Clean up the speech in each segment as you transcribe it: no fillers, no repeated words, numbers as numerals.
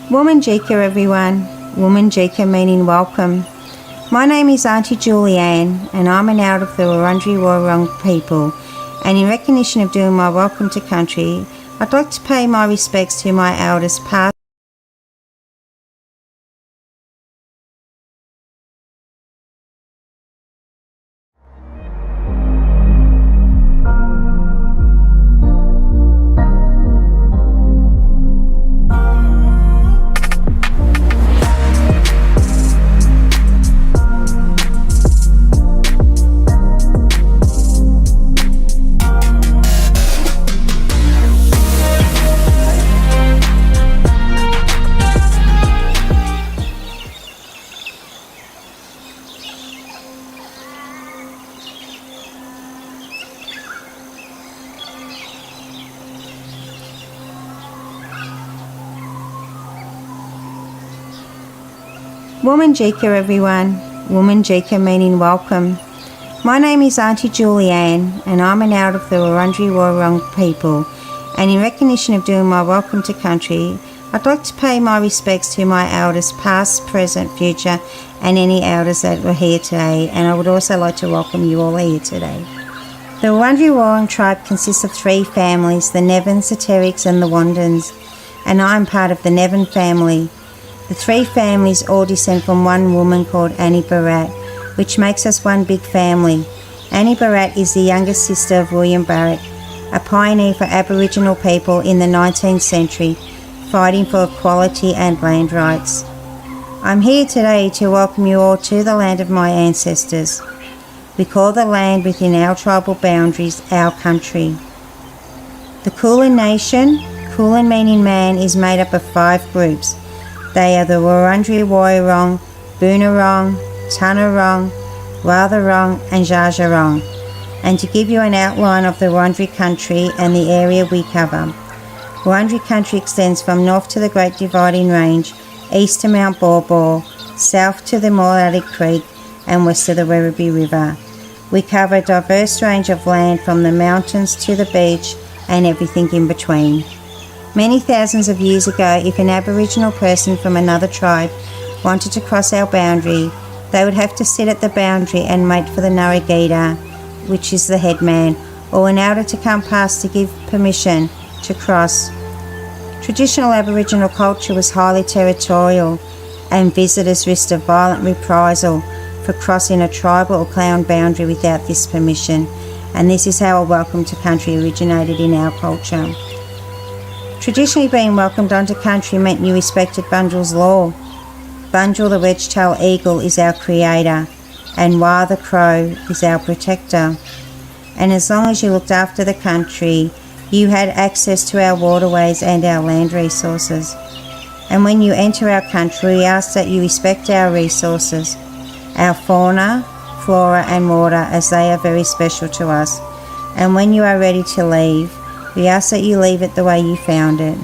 Woman Jika, everyone. Woman Jika meaning welcome. My name is Auntie Julianne, and I'm an elder of the Wurundjeri Woi-wurrung people. And in recognition of doing my welcome to country, I'd like to pay my respects to my elders past. Woman Jika, everyone. Woman Jika meaning welcome. My name is Auntie Julianne, and I'm an elder of the Wurundjeri Woi-wurrung people. And in recognition of doing my welcome to country, I'd like to pay my respects to my elders past, present, future, and any elders that were here today. And I would also like to welcome you all here today. The Wurundjeri Woi-wurrung tribe consists of 3 families, the Nevins, the Terricks and the Wandans, and I'm part of the Nevin family. The 3 families all descend from one woman called Annie Barratt, which makes us one big family. Annie Barratt is the youngest sister of William Barratt, a pioneer for Aboriginal people in the 19th century, fighting for equality and land rights. I'm here today to welcome you all to the land of my ancestors. We call the land within our tribal boundaries our country. The Kulin Nation, Kulin meaning man, is made up of 5 groups. They are the Wurundjeri Woi-wurrung, Boonwurrung, Tanarong, Watharong and Dja-dja-wurrung. And to give you an outline of the Wurundjeri country and the area we cover. Wurundjeri country extends from north to the Great Dividing Range, east to Mount Baw Baw, south to the Moolalic Creek and west to the Werribee River. We cover a diverse range of land from the mountains to the beach and everything in between. Many thousands of years ago, if an Aboriginal person from another tribe wanted to cross our boundary, they would have to sit at the boundary and wait for the Narragadah, which is the headman, or an elder to come past to give permission to cross. Traditional Aboriginal culture was highly territorial, and visitors risked a violent reprisal for crossing a tribal or clan boundary without this permission, and this is how a welcome to country originated in our culture. Traditionally, being welcomed onto country meant you respected Bunjil's law. Bunjil, the wedge-tailed eagle, is our creator, and Wah, the crow, is our protector. And as long as you looked after the country, you had access to our waterways and our land resources. And when you enter our country, we ask that you respect our resources, our fauna, flora and water, as they are very special to us. And when you are ready to leave, we ask that you leave it the way you found it.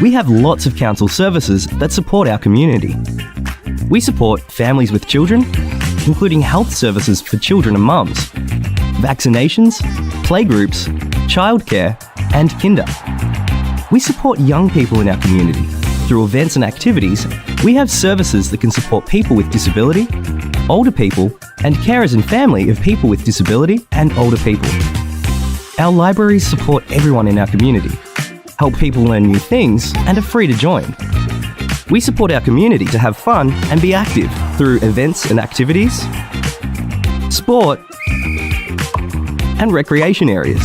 We have lots of council services that support our community. We support families with children, including health services for children and mums, vaccinations, playgroups, childcare, and kinder. We support young people in our community. Through events and activities, we have services that can support people with disability, older people, and carers and family of people with disability and older people. Our libraries support everyone in our community, help people learn new things, and are free to join. We support our community to have fun and be active through events and activities, sport, and recreation areas.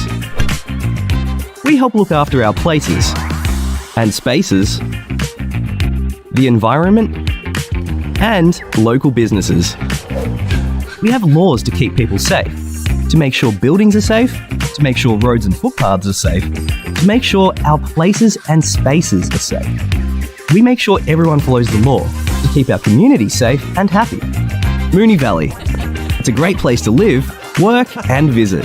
We help look after our places and spaces, the environment, and local businesses. We have laws to keep people safe, to make sure buildings are safe, to make sure roads and footpaths are safe, to make sure our places and spaces are safe. We make sure everyone follows the law to keep our community safe and happy. Moonee Valley. It's a great place to live, work, and visit.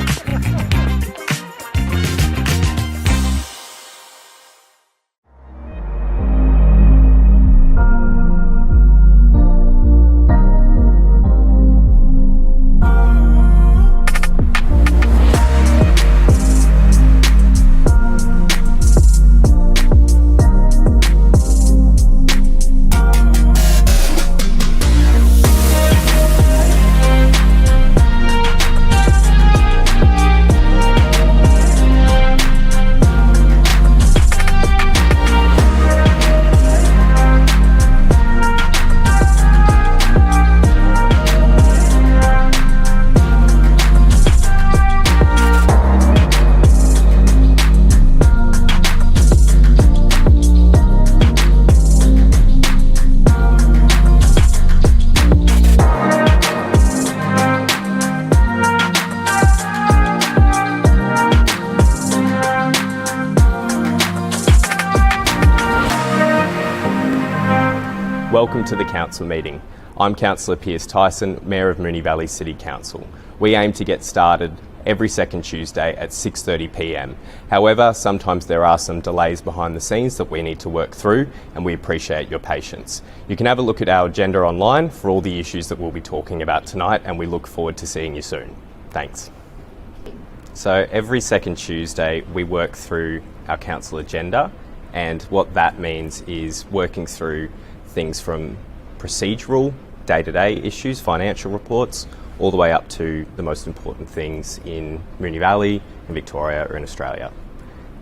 Welcome to the Council meeting. I'm Councillor Piers Tyson, Mayor of Moonee Valley City Council. We aim to get started every second Tuesday at 6:30 p.m. However, sometimes there are some delays behind the scenes that we need to work through, and we appreciate your patience. You can have a look at our agenda online for all the issues that we'll be talking about tonight, and we look forward to seeing you soon. Thanks. So every second Tuesday we work through our council agenda, and what that means is working through things from procedural, day-to-day issues, financial reports, all the way up to the most important things in Moonee Valley, in Victoria, or in Australia.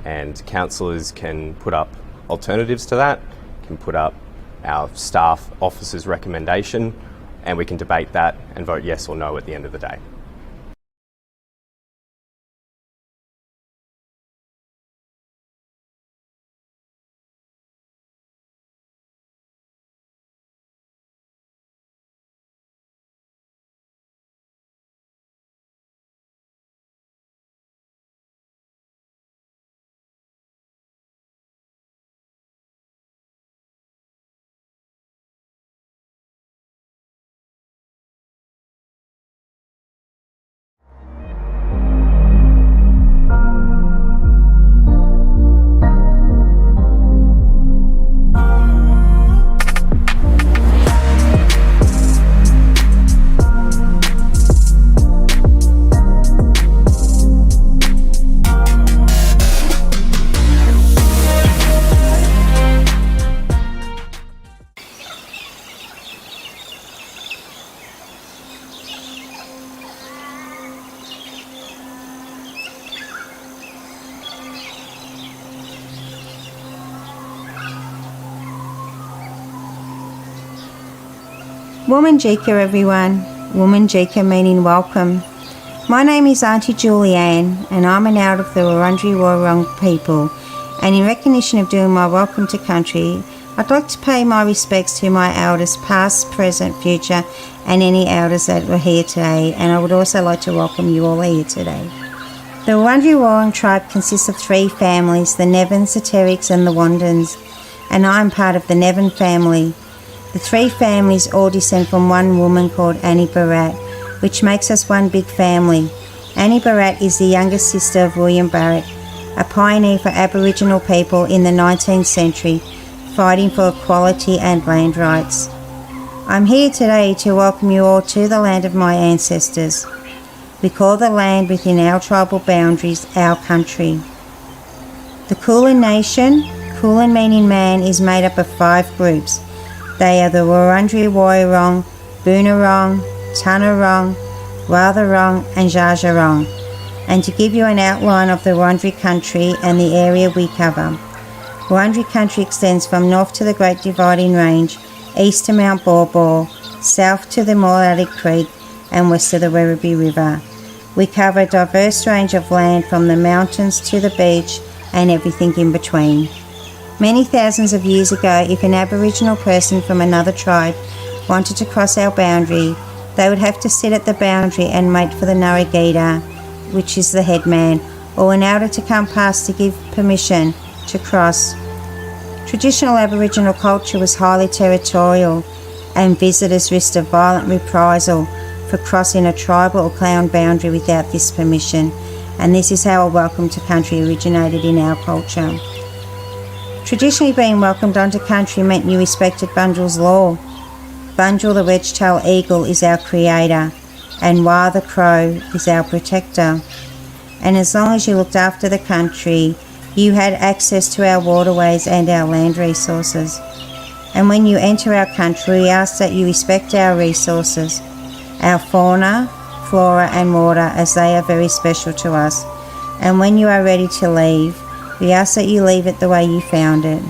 And councillors can put up alternatives to that, can put up our staff officers' recommendation, and we can debate that and vote yes or no at the end of the day. Womanjika everyone, Womanjika meaning welcome. My name is Auntie Julianne and I'm an elder of the Wurundjeri Wurrung people, and in recognition of doing my welcome to country, I'd like to pay my respects to my elders past, present, future, and any elders that were here today, and I would also like to welcome you all here today. The Wurundjeri Wurrung tribe consists of 3 families, the Nevins, the Terricks and the Wandans, and I'm part of the Nevin family. The 3 families all descend from one woman called Annie Barratt, which makes us one big family. Annie Barratt is the youngest sister of William Barratt, a pioneer for Aboriginal people in the 19th century, fighting for equality and land rights. I'm here today to welcome you all to the land of my ancestors. We call the land within our tribal boundaries our country. The Kulin Nation, Kulin meaning man, is made up of 5 groups. They are the Wurundjeri Woiwurrung, Boonwurrung, Tanarong, Watharong and Dja And to give you an outline of the Wurundjeri country and the area we cover. Wurundjeri country extends from north to the Great Dividing Range, east to Mount Baw, south to the Moolally Creek and west to the Werribee River. We cover a diverse range of land from the mountains to the beach and everything in between. Many thousands of years ago, if an Aboriginal person from another tribe wanted to cross our boundary, they would have to sit at the boundary and wait for the Narragator, which is the headman, or an elder to come past to give permission to cross. Traditional Aboriginal culture was highly territorial, and visitors risked a violent reprisal for crossing a tribal or clan boundary without this permission, and this is how a welcome to country originated in our culture. Traditionally, being welcomed onto country meant you respected Bunjil's law. Bunjil, the wedge-tailed eagle, is our creator, and Wah the crow is our protector. And as long as you looked after the country, you had access to our waterways and our land resources. And when you enter our country, we ask that you respect our resources, our fauna, flora and water, as they are very special to us. And when you are ready to leave, we ask that you leave it the way you found it.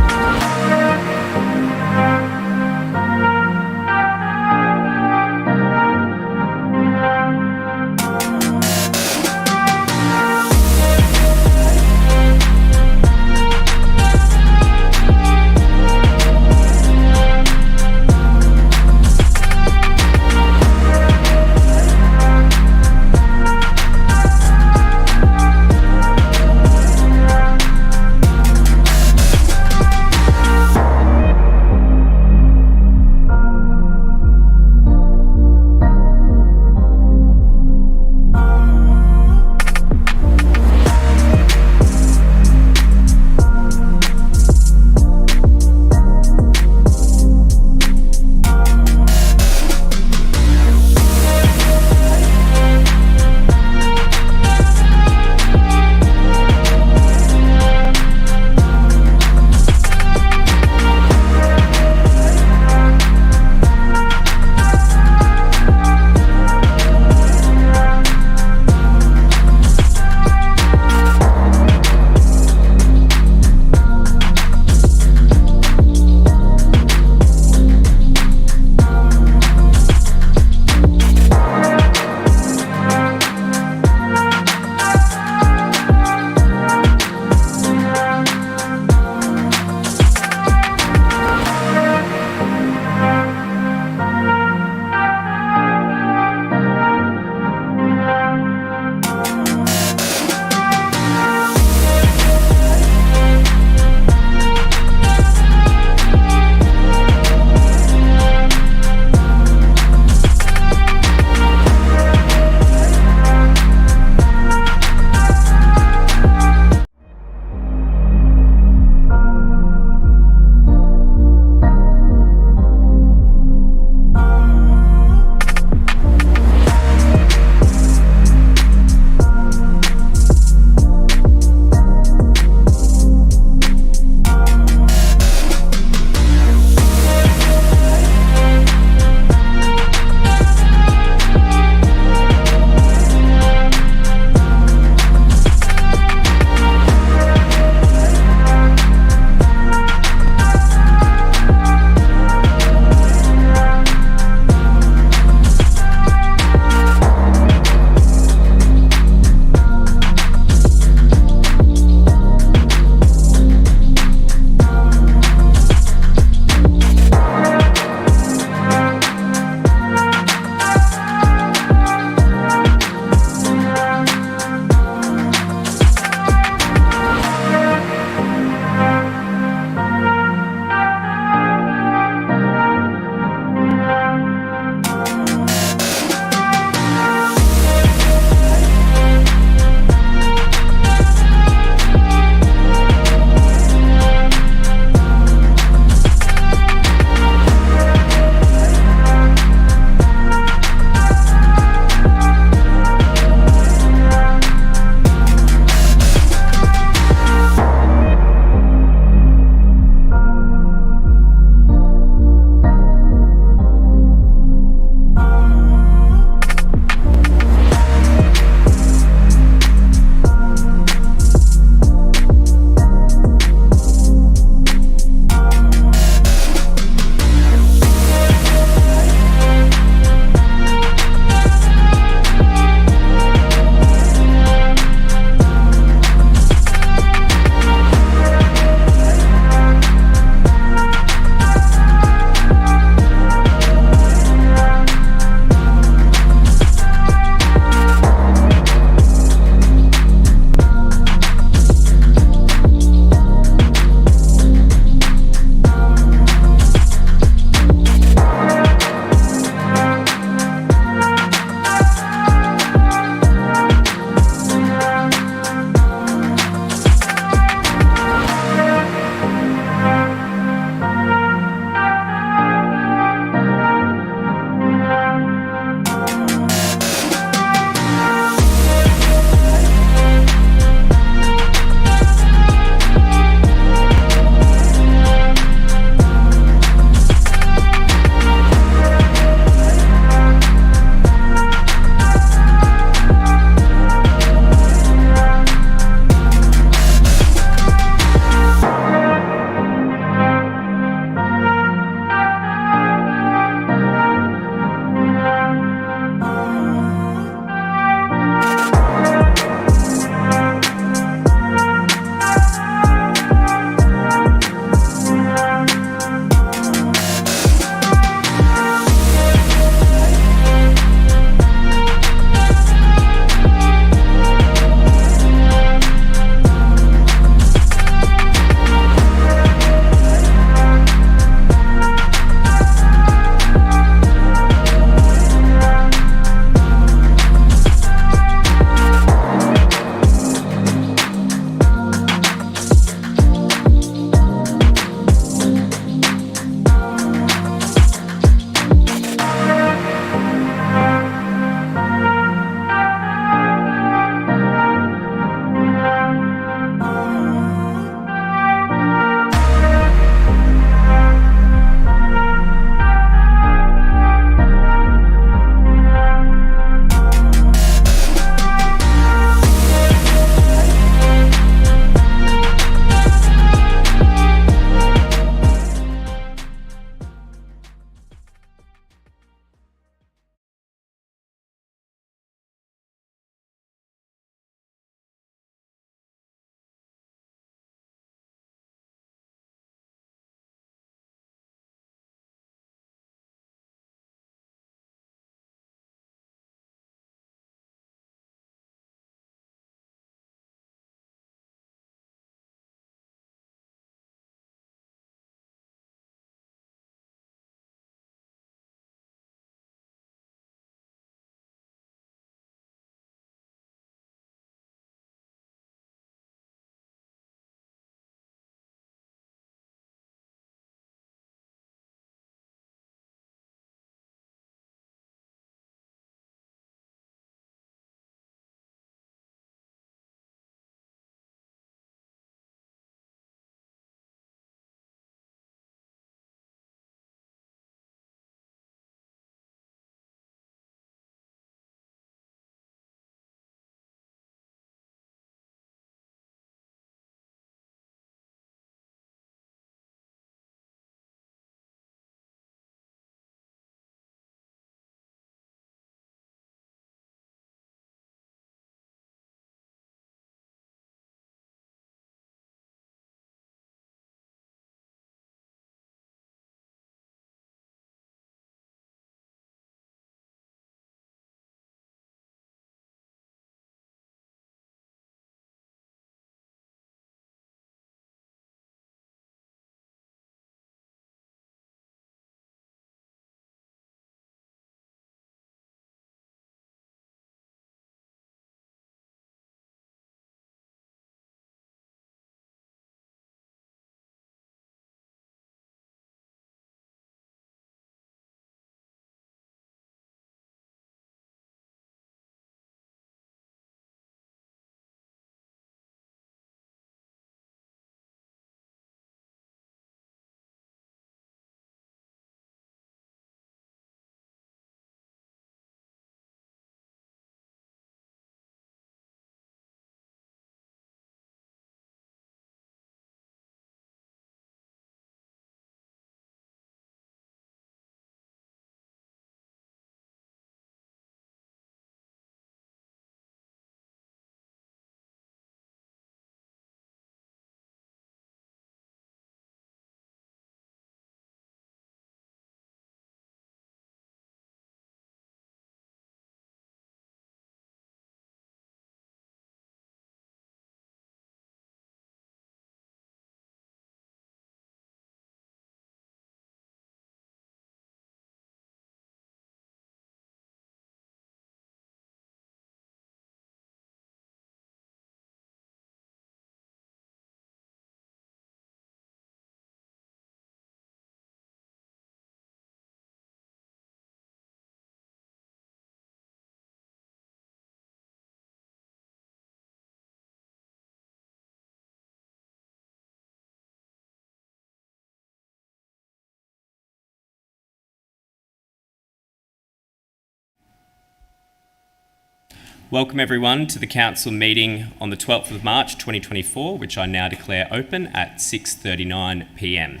Welcome everyone to the Council meeting on the 12th of March 2024, which I now declare open at 6:39pm.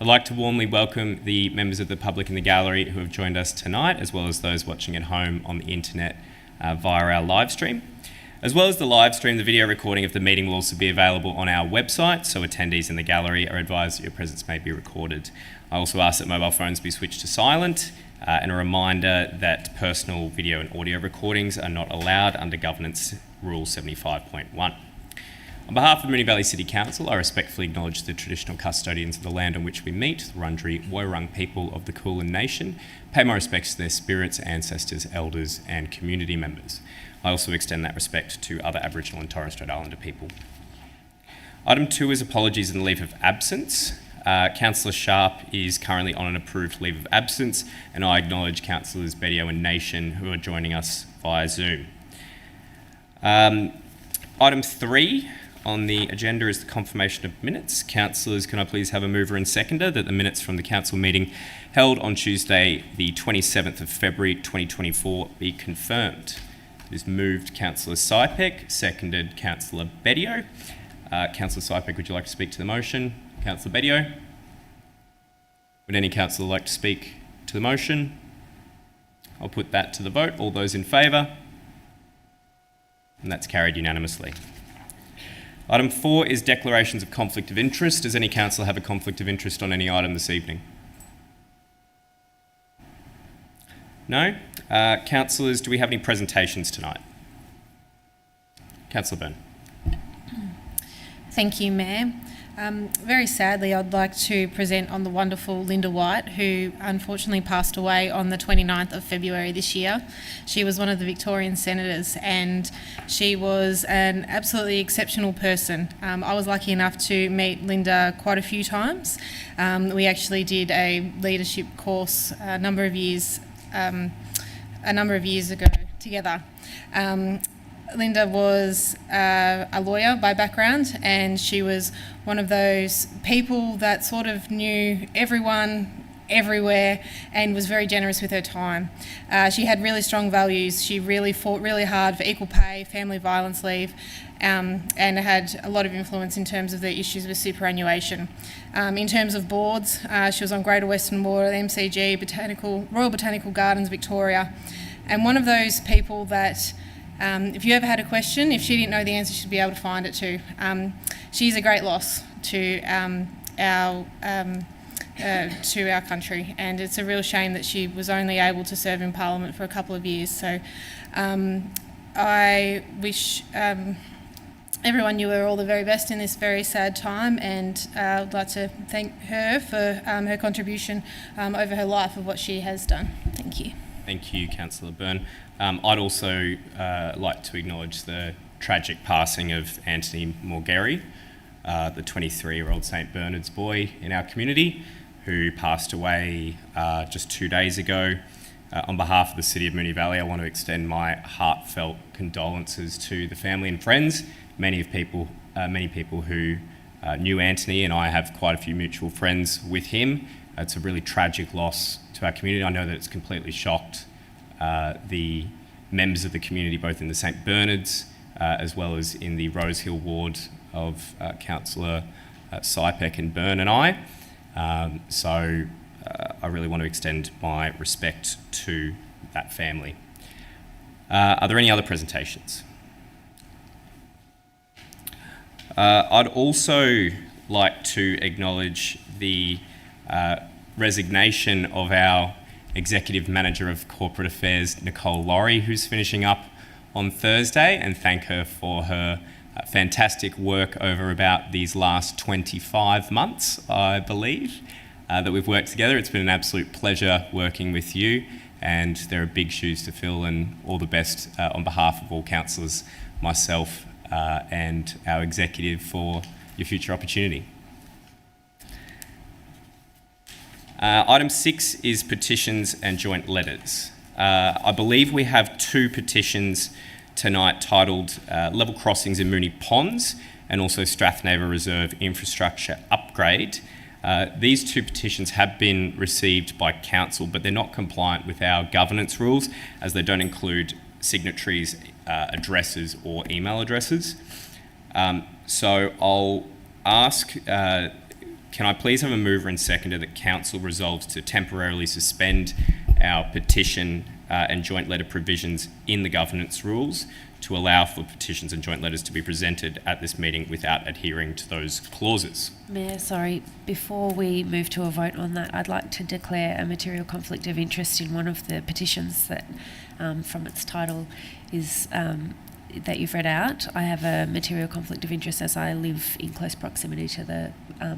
I'd like to warmly welcome the members of the public in the gallery who have joined us tonight, as well as those watching at home on the internet via our live stream. As well as the live stream, the video recording of the meeting will also be available on our website, so attendees in the gallery are advised that your presence may be recorded. I also ask that mobile phones be switched to silent, and a reminder that personal video and audio recordings are not allowed under Governance Rule 75.1. On behalf of Moonee Valley City Council, I respectfully acknowledge the traditional custodians of the land on which we meet, the Wurundjeri Woi-wurrung people of the Kulin Nation, pay my respects to their spirits, ancestors, elders and community members. I also extend that respect to other Aboriginal and Torres Strait Islander people. Item 2 is apologies and leave of absence. Councillor Sharp is currently on an approved leave of absence, and I acknowledge Councillors Bedio and Nation who are joining us via Zoom. Item 3 on the agenda is the confirmation of minutes. Councillors, can I please have a mover and seconder that the minutes from the Council meeting held on Tuesday, the 27th of February 2024 be confirmed? It is moved Councillor Sypek, seconded Councillor Bedio. Councillor Sypek, would you like to speak to the motion? Councillor Bedio? Would any councillor like to speak to the motion? I'll put that to the vote. All those in favour? And that's carried unanimously. Item 4 is declarations of conflict of interest. Does any councillor have a conflict of interest on any item this evening? No? Councillors, do we have any presentations tonight? Councillor Byrne. Thank you, Mayor. Very sadly, I'd like to present on the wonderful Linda White, who unfortunately passed away on the 29th of February this year. She was one of the Victorian senators and she was an absolutely exceptional person. I was lucky enough to meet Linda quite a few times. We actually did a leadership course a number of years ago together. Linda was a lawyer by background, and she was one of those people that sort of knew everyone everywhere and was very generous with her time. She had really strong values. She really fought really hard for equal pay, family violence leave, and had a lot of influence in terms of the issues with superannuation. In terms of boards, she was on Greater Western Water, MCG, Royal Botanical Gardens, Victoria, and one of those people that if you ever had a question, if she didn't know the answer, she'd be able to find it too. She's a great loss to our country, and it's a real shame that she was only able to serve in Parliament for a couple of years. So I wish everyone knew her all the very best in this very sad time, and I'd like to thank her for her contribution over her life of what she has done. Thank you. Thank you, Councillor Byrne. I'd also like to acknowledge the tragic passing of Anthony Morgeri, the 23-year-old St Bernard's boy in our community, who passed away just 2 days ago. On behalf of the City of Moonee Valley, I want to extend my heartfelt condolences to the family and friends. Many people who knew Anthony, and I have quite a few mutual friends with him. It's a really tragic loss to our community. I know that it's completely shocked the members of the community, both in the St Bernard's as well as in the Rosehill ward of Councillor Sypek and Byrne and I. So I really want to extend my respect to that family. Are there any other presentations? I'd also like to acknowledge the resignation of our Executive Manager of Corporate Affairs, Nicole Laurie, who's finishing up on Thursday, and thank her for her fantastic work over about these last 25 months, I believe, that we've worked together. It's been an absolute pleasure working with you, and there are big shoes to fill, and all the best on behalf of all councillors, myself and our executive for your future opportunity. Item 6 is petitions and joint letters. I believe we have 2 petitions tonight titled Level Crossings in Moonee Ponds and also Strathnaver Reserve Infrastructure Upgrade. These 2 petitions have been received by Council, but they're not compliant with our governance rules as they don't include signatories addresses or email addresses. So I'll ask, can I please have a mover and seconder that Council resolves to temporarily suspend our petition and joint letter provisions in the governance rules to allow for petitions and joint letters to be presented at this meeting without adhering to those clauses? Mayor, sorry, before we move to a vote on that, I'd like to declare a material conflict of interest in one of the petitions that, from its title, is that you've read out. I have a material conflict of interest as I live in close proximity to the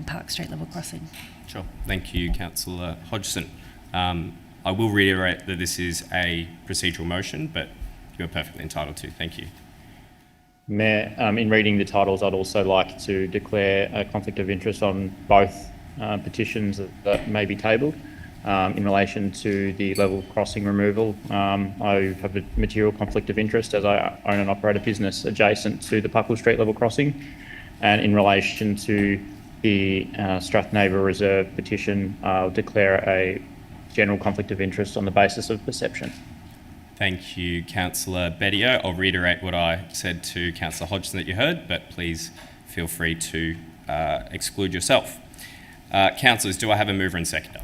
Park Street level crossing. Sure. Thank you, Councillor Hodgson. I will reiterate that this is a procedural motion, but you're perfectly entitled to. Thank you. Mayor, in reading the titles, I'd also like to declare a conflict of interest on both petitions that may be tabled. In relation to the level crossing removal, I have a material conflict of interest as I own and operate a business adjacent to the Puckle Street level crossing. And in relation to the Strathnaver Reserve petition, I'll declare a general conflict of interest on the basis of perception. Thank you, Councillor Bedio. I'll reiterate what I said to Councillor Hodgson that you heard, but please feel free to exclude yourself. Councillors, do I have a mover and seconder?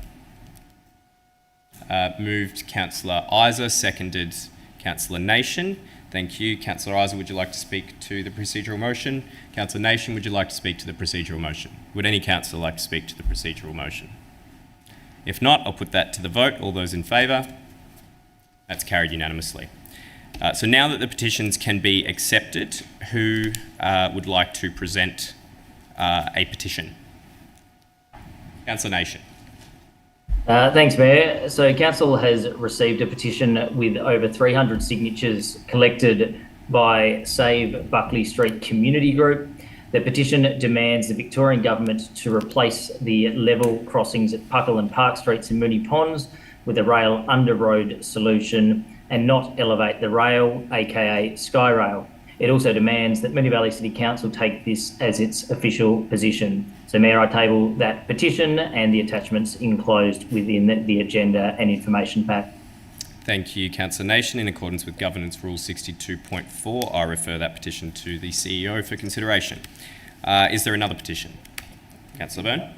Moved Councillor Isa, seconded Councillor Nation. Thank you. Councillor Isa, would you like to speak to the procedural motion? Councillor Nation, would you like to speak to the procedural motion? Would any councillor like to speak to the procedural motion? If not, I'll put that to the vote. All those in favour? That's carried unanimously. So now that the petitions can be accepted, who would like to present a petition? Councillor Nation. Thanks, Mayor. So Council has received a petition with over 300 signatures collected by Save Buckley Street Community Group. The petition demands the Victorian Government to replace the level crossings at Puckle and Park Streets and Moonee Ponds with a rail under road solution and not elevate the rail, aka Skyrail. It also demands that Moonee Valley City Council take this as its official position. So, Mayor, I table that petition and the attachments enclosed within the agenda and information pack. Thank you, Councillor Nation. In accordance with Governance Rule 62.4, I refer that petition to the CEO for consideration. Is there another petition? Councillor Byrne.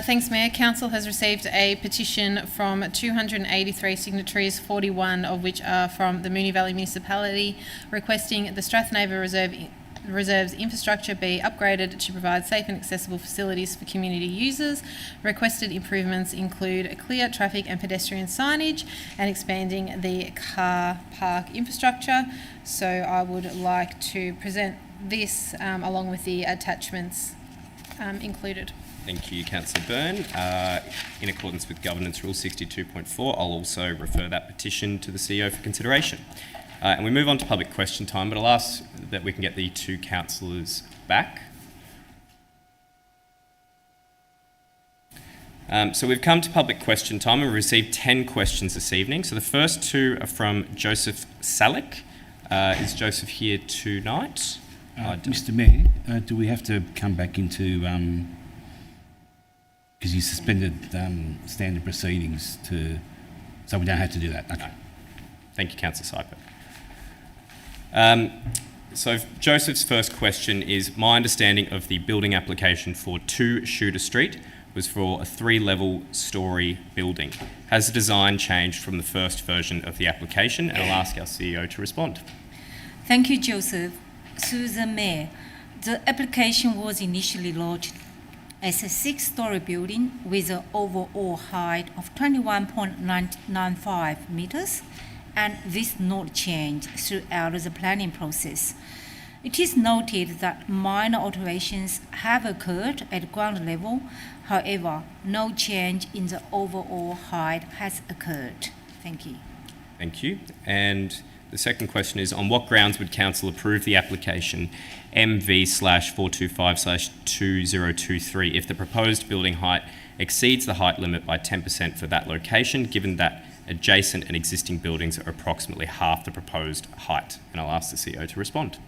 Thanks, Mayor. Council has received a petition from 283 signatories, 41 of which are from the Moonee Valley Municipality, requesting the Strathnaver Reserve's infrastructure be upgraded to provide safe and accessible facilities for community users. Requested improvements include clear traffic and pedestrian signage and expanding the car park infrastructure. So I would like to present this along with the attachments included. Thank you, Councillor Byrne. In accordance with Governance Rule 62.4, I'll also refer that petition to the CEO for consideration. And we move on to public question time, but I'll ask that we can get the two councillors back. So we've come to public question time and we've received 10 questions this evening. So the first two are from Joseph Salick. Is Joseph here tonight? Mr. Mayor, do we have to come back into... because you suspended standard proceedings so we don't have to do that. Okay. No. Thank you, Councillor Syper. So Joseph's first question is, my understanding of the building application for 2 Shooter Street was for a 3-level story building. Has the design changed from the first version of the application? And I'll ask our CEO to respond. Thank you, Joseph. Through the Mayor, the application was initially lodged as a 6-story building with an overall height of 21.995 meters, and this not changed throughout the planning process. It is noted that minor alterations have occurred at ground level. However, no change in the overall height has occurred. Thank you. Thank you. And the second question is, on what grounds would Council approve the application MV/425/2023 if the proposed building height exceeds the height limit by 10% for that location, given that adjacent and existing buildings are approximately half the proposed height? And I'll ask the CEO to respond.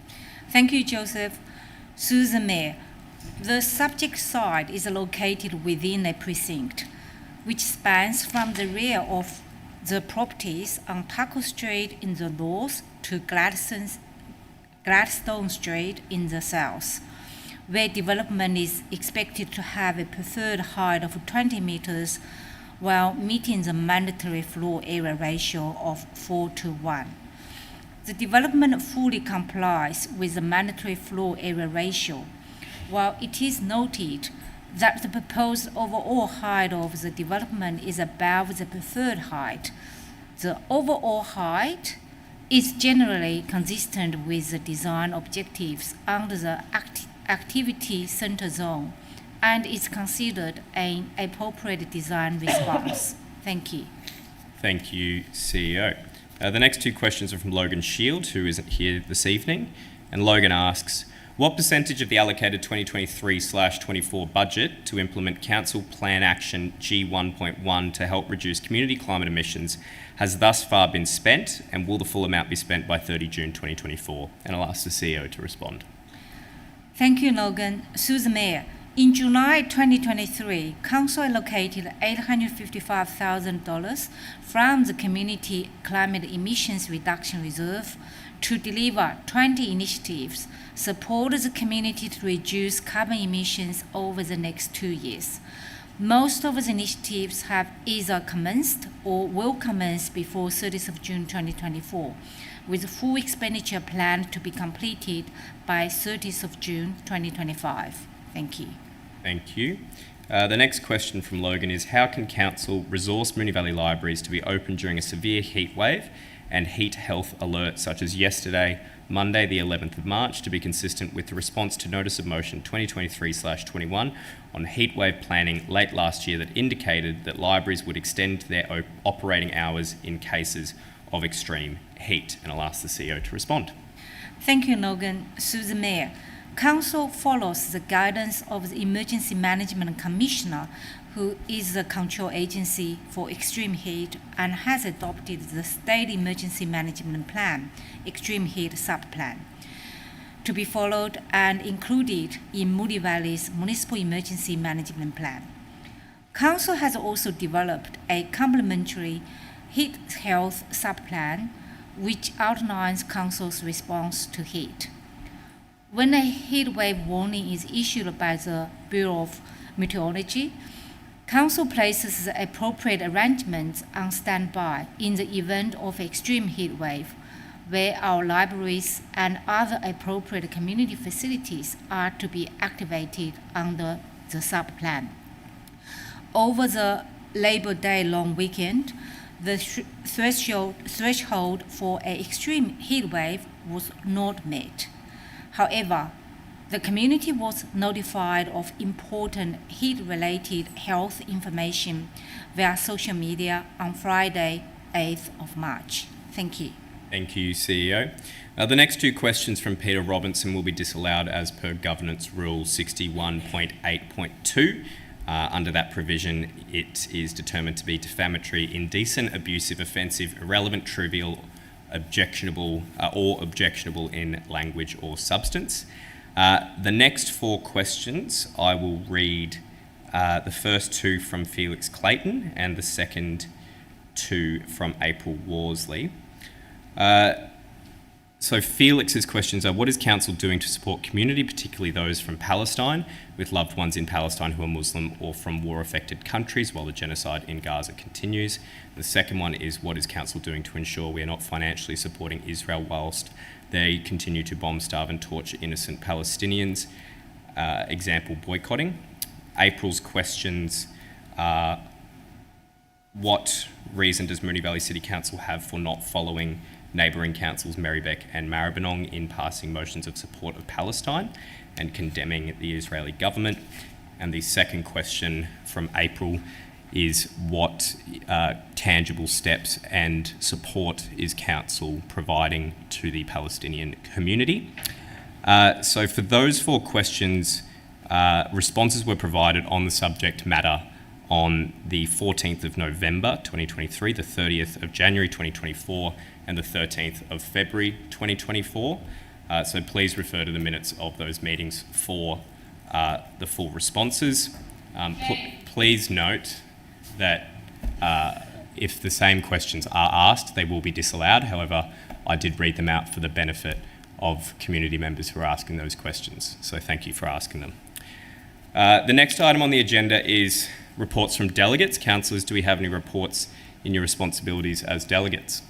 Thank you, Joseph. Through the Mayor, the subject site is located within a precinct which spans from the rear of the properties on Taco Street in the north to Gladstone Street in the south, where development is expected to have a preferred height of 20 meters while meeting the mandatory floor area ratio of 4:1. The development fully complies with the mandatory floor area ratio, while it is noted that the proposed overall height of the development is above the preferred height. The overall height is generally consistent with the design objectives under the activity center zone and is considered an appropriate design response. Thank you. Thank you, CEO. The next two questions are from Logan Shield, who isn't here this evening. And Logan asks, what percentage of the allocated 2023/24 budget to implement Council Plan Action G1.1 to help reduce community climate emissions has thus far been spent, and will the full amount be spent by 30 June 2024? And I'll ask the CEO to respond. Thank you, Logan. Through the Mayor, in July 2023, Council allocated $855,000 from the Community Climate Emissions Reduction Reserve to deliver 20 initiatives, support the community to reduce carbon emissions over the next 2 years. Most of the initiatives have either commenced or will commence before 30th of June 2024, with full expenditure planned to be completed by 30th of June 2025. Thank you. Thank you. The next question from Logan is, how can Council resource Moonee Valley Libraries to be open during a severe heat wave and heat health alert such as yesterday, Monday the 11th of March, to be consistent with the response to Notice of Motion 2023/21 on heat wave planning late last year that indicated that libraries would extend their operating hours in cases of extreme heat? And I'll ask the CEO to respond. Thank you, Logan. Through the Mayor, Council follows the guidance of the Emergency Management Commissioner, who is the control agency for extreme heat and has adopted the State Emergency Management Plan, Extreme Heat Subplan, to be followed and included in Moonee Valley's Municipal Emergency Management Plan. Council has also developed a complementary heat health subplan which outlines Council's response to heat. When a heat wave warning is issued by the Bureau of Meteorology, Council places the appropriate arrangements on standby in the event of extreme heat wave, where our libraries and other appropriate community facilities are to be activated under the subplan. Over the Labor Day long weekend, the threshold for an extreme heat wave was not met. However, the community was notified of important heat-related health information via social media on Friday, 8th of March. Thank you. Thank you, CEO. The next two questions from Peter Robinson will be disallowed as per Governance Rule 61.8.2. Under that provision, it is determined to be defamatory, indecent, abusive, offensive, irrelevant, trivial, objectionable, or objectionable in language or substance. The next four questions, I will read the first two from Felix Clayton and the second two from April Worsley. So Felix's questions are, what is Council doing to support community, particularly those from Palestine, with loved ones in Palestine who are Muslim or from war-affected countries while the genocide in Gaza continues? The second one is, what is Council doing to ensure we are not financially supporting Israel whilst they continue to bomb, starve and torture innocent Palestinians? Example, boycotting. April's questions are, what reason does Moonee Valley City Council have for not following neighbouring councils Marybeck and Maribyrnong in passing motions of support of Palestine and condemning the Israeli government? And the second question from April is, what tangible steps and support is Council providing to the Palestinian community? So for those four questions, responses were provided on the subject matter on the 14th of November 2023, the 30th of January 2024, and the 13th of February 2024. So please refer to the minutes of those meetings for the full responses. Please note that If the same questions are asked, they will be disallowed. However, I did read them out for the benefit of community members who are asking those questions. So thank you for asking them. The next item on the agenda is reports from delegates. Councillors, do we have any reports in your responsibilities as delegates?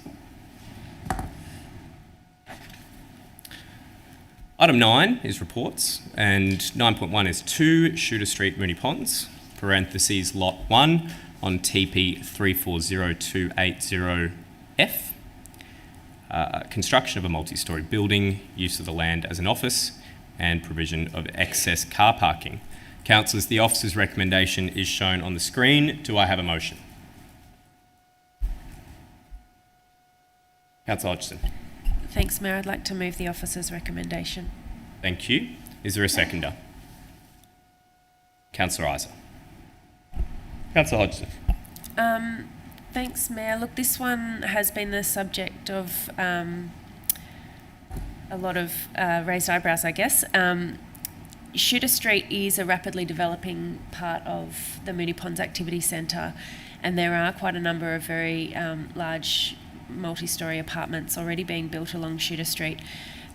Item 9 is reports, and 9.1 is 2 Shooter Street, Moonee Ponds, parentheses Lot 1 on TP 340280F. Construction of a multi-storey building, use of the land as an office, and provision of excess car parking. Councillors, the officer's recommendation is shown on the screen. Do I have a motion? Councillor Hodgson. Thanks, Mayor. I'd like to move the officer's recommendation. Thank you. Is there a seconder? Councillor Isa. Councillor Hodgson. Thanks, Mayor. Look, this one has been the subject of a lot of raised eyebrows, I guess. Shooter Street is a rapidly developing part of the Moonee Ponds Activity Centre, and there are quite a number of very large multi-storey apartments already being built along Shooter Street.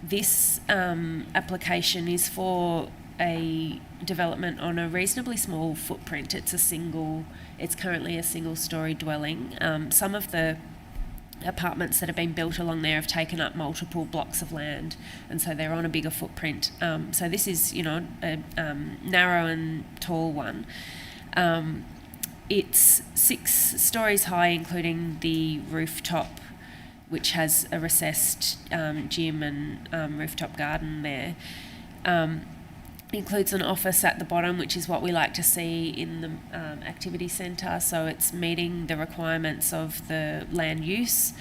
This application is for a development on a reasonably small footprint. It's currently a single-storey dwelling. Some of the apartments that have been built along there have taken up multiple blocks of land, and so they're on a bigger footprint. So this is, a narrow and tall one. It's 6 stories high, including the rooftop, which has a recessed gym and rooftop garden there. Includes an office at the bottom, which is what we like to see in the activity centre, so it's meeting the requirements of the land use.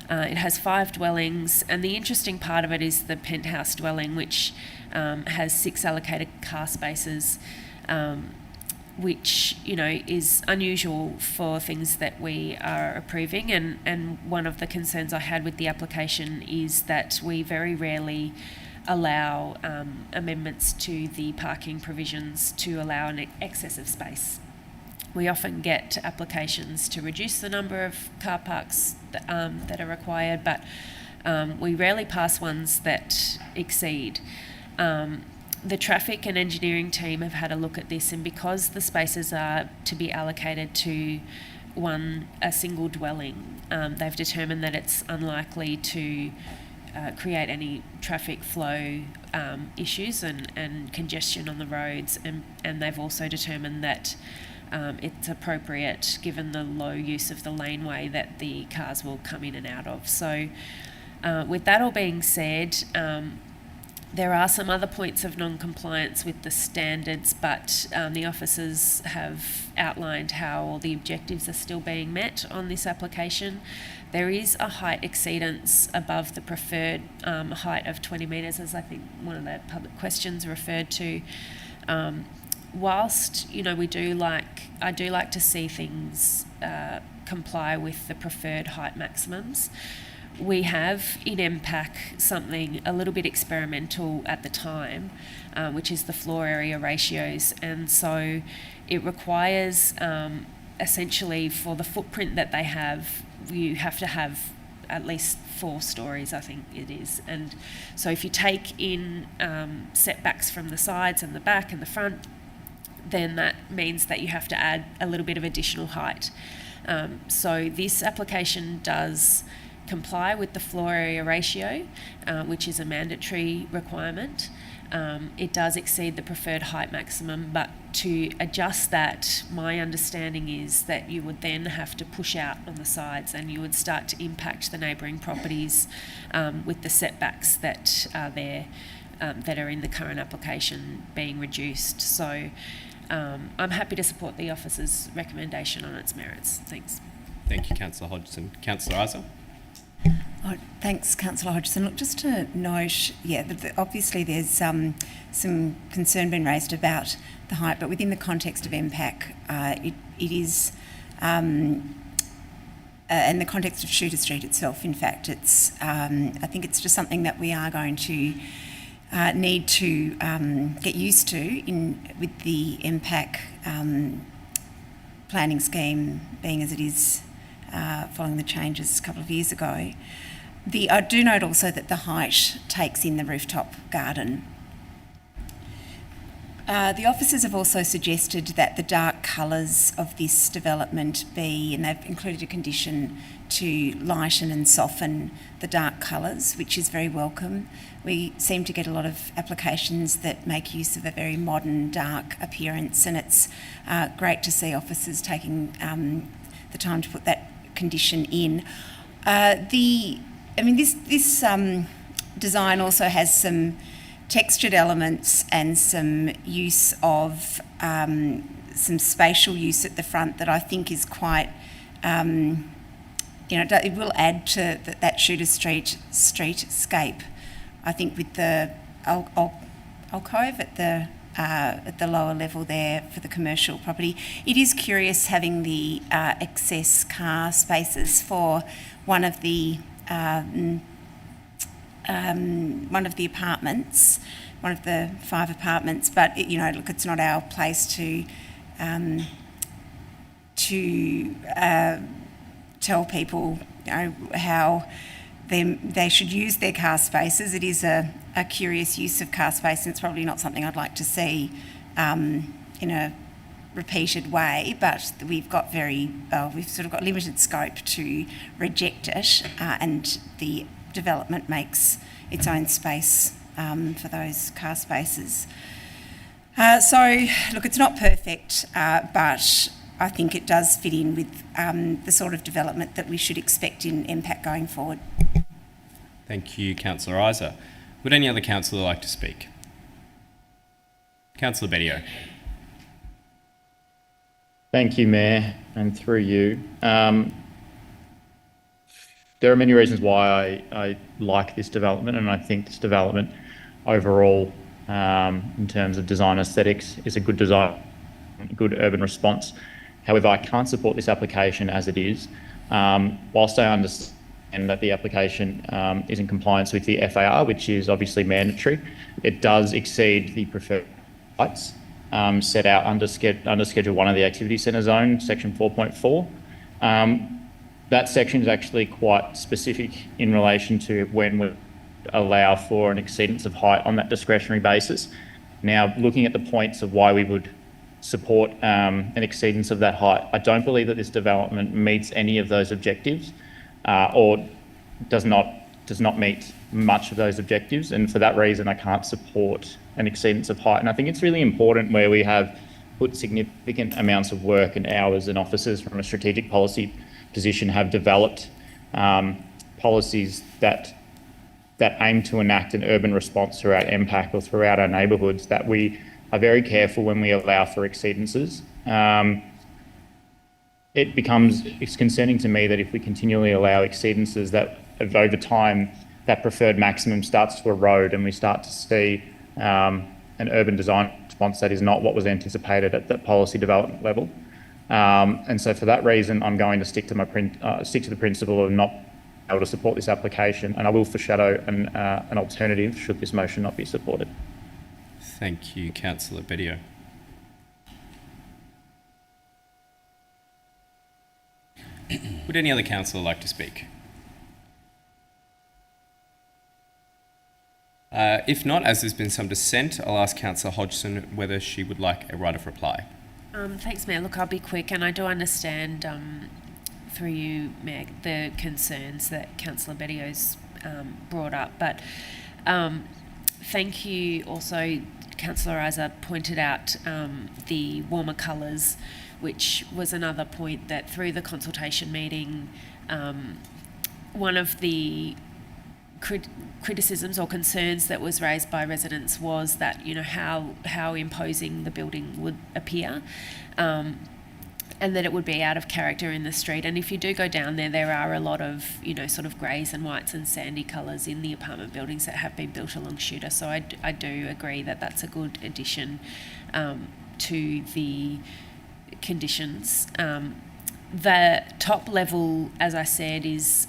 It has 5 dwellings, and the interesting part of it is the penthouse dwelling, which has 6 allocated car spaces, which is unusual for things that we are approving. And one of the concerns I had with the application is that we very rarely allow amendments to the parking provisions to allow an excess of space. We often get applications to reduce the number of car parks that are required, but we rarely pass ones that exceed. The traffic and engineering team have had a look at this, and because the spaces are to be allocated to a single dwelling, they've determined that it's unlikely to create any traffic flow issues and congestion on the roads, and they've also determined that it's appropriate, given the low use of the laneway, that the cars will come in and out of. So with that all being said, there are some other points of non-compliance with the standards, but the officers have outlined how all the objectives are still being met on this application. There is a height exceedance above the preferred height of 20 metres, as I think one of the public questions referred to. Whilst I do like to see things comply with the preferred height maximums, we have in MPAC something a little bit experimental at the time, which is the floor area ratios, and so it requires essentially, for the footprint that they have, you have to have at least 4 stories, I think it is. And so if you take in setbacks from the sides and the back and the front, then that means that you have to add a little bit of additional height. So this application does comply with the floor area ratio, which is a mandatory requirement. It does exceed the preferred height maximum, but to adjust that, my understanding is that you would then have to push out on the sides, and you would start to impact the neighbouring properties with the setbacks that are there, that are in the current application being reduced. So I'm happy to support the officer's recommendation on its merits. Thanks. Thank you, Councillor Hodgson. Councillor Isa. Oh, thanks, Councillor Hodgson. Look, just to note, obviously there's some concern been raised about the height, but within the context of MPAC, it is, in the context of Shooter Street itself, in fact, it's, I think it's just something that we are going to need to get used to with the MPAC planning scheme being as it is following the changes a couple of years ago. I do note also that the height takes in the rooftop garden. The officers have also suggested that the dark colours of this development be, and they've included a condition to lighten and soften the dark colours, which is very welcome. We seem to get a lot of applications that make use of a very modern, dark appearance, and it's great to see officers taking the time to put that condition in. This design also has some textured elements and some use of some spatial use at the front that I think is quite, it will add to that Shooter streetscape. I think with the alcove at the lower level there for the commercial property, it is curious having the excess car spaces for one of the apartments, one of the 5 apartments, but it's not our place to tell people how they should use their car spaces. It is a curious use of car space, and it's probably not something I'd like to see in a repeated way, but we've got sort of got limited scope to reject it, and the development makes its own space for those car spaces. So, look, it's not perfect, but I think it does fit in with the sort of development that we should expect in MPAC going forward. Thank you, Councillor Isa. Would any other councillor like to speak? Councillor Bedio. Thank you, Mayor, and through you. There are many reasons why I like this development, and I think this development overall, in terms of design aesthetics, is a good design, a good urban response. However, I can't support this application as it is. Whilst I understand that the application is in compliance with the FAR, which is obviously mandatory, it does exceed the preferred heights set out under Schedule 1 of the Activity Centre Zone, Section 4.4. That section is actually quite specific in relation to when we allow for an exceedance of height on that discretionary basis. Now, looking at the points of why we would support an exceedance of that height, I don't believe that this development meets any of those objectives, or does not meet much of those objectives, and for that reason I can't support an exceedance of height. And I think it's really important where we have put significant amounts of work and hours, and officers from a strategic policy position have developed policies that aim to enact an urban response throughout MPAC or throughout our neighbourhoods, that we are very careful when we allow for exceedances. It's concerning to me that if we continually allow exceedances, that over time that preferred maximum starts to erode, and we start to see an urban design response that is not what was anticipated at the policy development level. And so for that reason, I'm going to stick to the principle of not able to support this application, and I will foreshadow an alternative should this motion not be supported. Thank you, Councillor Bedio. Would any other councillor like to speak? If not, as there's been some dissent, I'll ask Councillor Hodgson whether she would like a right of reply. Thanks, Mayor. Look, I'll be quick, and I do understand, through you, Mayor, the concerns that Councillor Bedio's brought up, but thank you also, Councillor Isa pointed out the warmer colours, which was another point that through the consultation meeting, one of the criticisms or concerns that was raised by residents was that, how imposing the building would appear, and that it would be out of character in the street. And if you do go down there, there are a lot of, sort of greys and whites and sandy colours in the apartment buildings that have been built along Shooter. So I do agree that that's a good addition to the conditions. The top level, as I said, is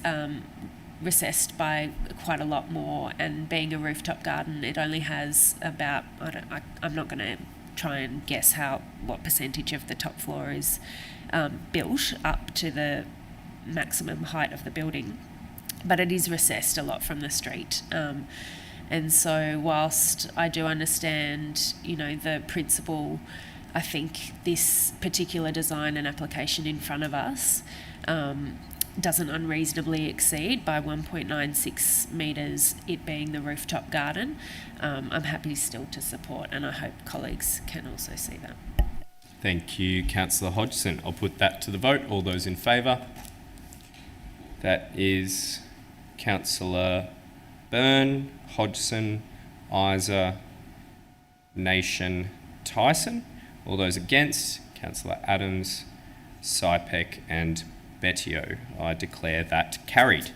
recessed by quite a lot more, and being a rooftop garden, it only has about, I'm not going to try and guess what percentage of the top floor is built up to the maximum height of the building. But it is recessed a lot from the street. And so whilst I do understand, the principle, I think this particular design and application in front of us doesn't unreasonably exceed by 1.96 metres, it being the rooftop garden. I'm happy still to support, and I hope colleagues can also see that. Thank you, Councillor Hodgson. I'll put that to the vote. All those in favour? That is Councillor Byrne, Hodgson, Isa, Nation, Tyson. All those against? Councillor Adams, Sypek and Bettio. I declare that carried.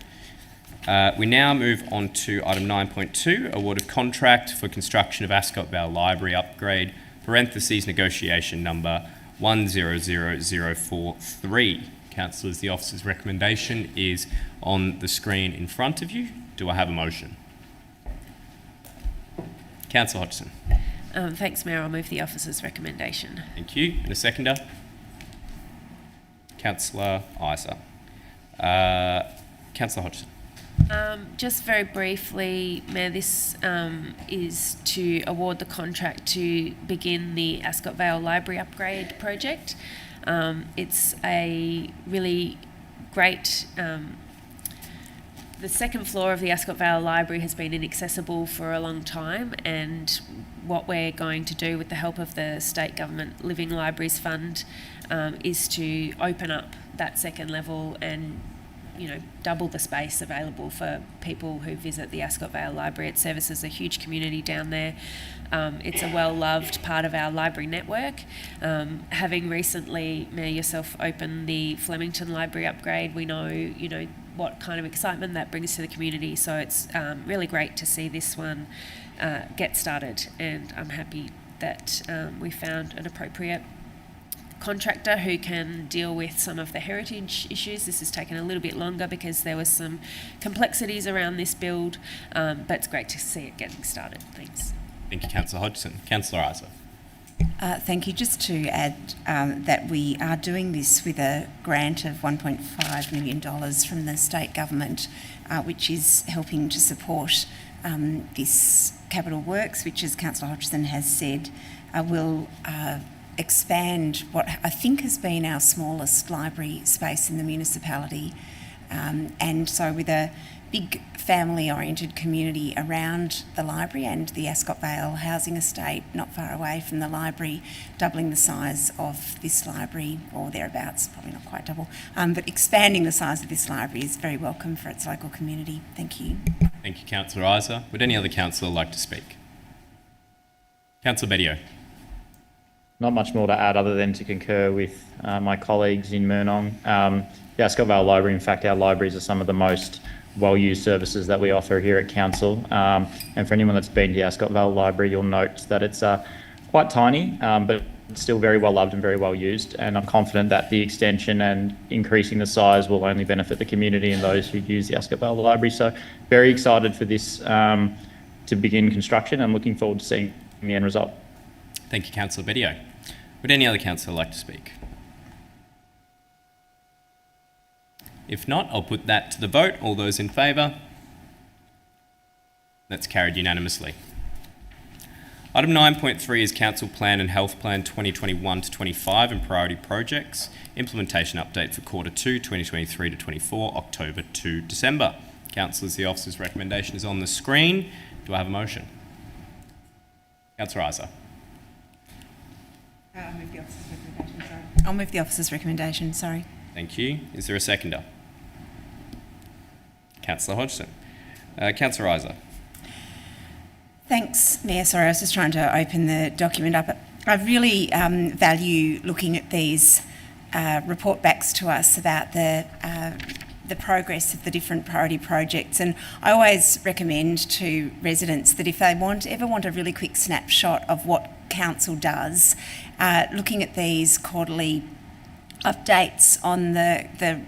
We now move on to item 9.2, award of contract for construction of Ascot Vale Library upgrade, parentheses negotiation number 100043. Councillors, the officer's recommendation is on the screen in front of you. Do I have a motion? Councillor Hodgson. Thanks, Mayor. I'll move the officer's recommendation. Thank you. And a seconder? Councillor Isa. Councillor Hodgson. Just very briefly, Mayor, this is to award the contract to begin the Ascot Vale Library upgrade project. It's a really great... the second floor of the Ascot Vale Library has been inaccessible for a long time, and what we're going to do with the help of the State Government Living Libraries Fund is to open up that second level and double the space available for people who visit the Ascot Vale Library. It services a huge community down there. It's a well-loved part of our library network. Having recently, Mayor, yourself opened the Flemington Library upgrade, we know, what kind of excitement that brings to the community. So it's really great to see this one get started, and I'm happy that we found an appropriate contractor who can deal with some of the heritage issues. This has taken a little bit longer because there was some complexities around this build, but it's great to see it getting started. Thanks. Thank you, Councillor Hodgson. Councillor Isa. Thank you. Just to add that we are doing this with a grant of $1.5 million from the state government, which is helping to support this capital works, which, as Councillor Hodgson has said, will expand what I think has been our smallest library space in the municipality. And so with a big family-oriented community around the library and the Ascot Vale housing estate not far away from the library, doubling the size of this library, or thereabouts, probably not quite double, but expanding the size of this library is very welcome for its local community. Thank you. Thank you, Councillor Isa. Would any other councillor like to speak? Councillor Bettio. Not much more to add other than to concur with my colleagues in Moonee. The Ascot Vale Library, in fact, our libraries are some of the most well-used services that we offer here at Council. And for anyone that's been to the Ascot Vale Library, you'll note that it's quite tiny, but it's still very well loved and very well used. And I'm confident that the extension and increasing the size will only benefit the community and those who use the Ascot Vale Library. So very excited for this to begin construction and looking forward to seeing the end result. Thank you, Councillor Bettio. Would any other councillor like to speak? If not, I'll put that to the vote. All those in favour? That's carried unanimously. Item 9.3 is Council Plan and Health Plan 2021 to 25 and priority projects. Implementation update for Quarter 2, 2023 to 24, October to December. Councillors, the officer's recommendation is on the screen. Do I have a motion? Councillor Isa. I'll move the officer's recommendation, sorry. I'll move the officer's recommendation, sorry. Thank you. Is there a seconder? Councillor Hodgson. Councillor Isa. Thanks, Mayor. Sorry, I was just trying to open the document up. I really value looking at these report backs to us about the progress of the different priority projects, and I always recommend to residents that if they ever want a really quick snapshot of what Council does, looking at these quarterly updates on the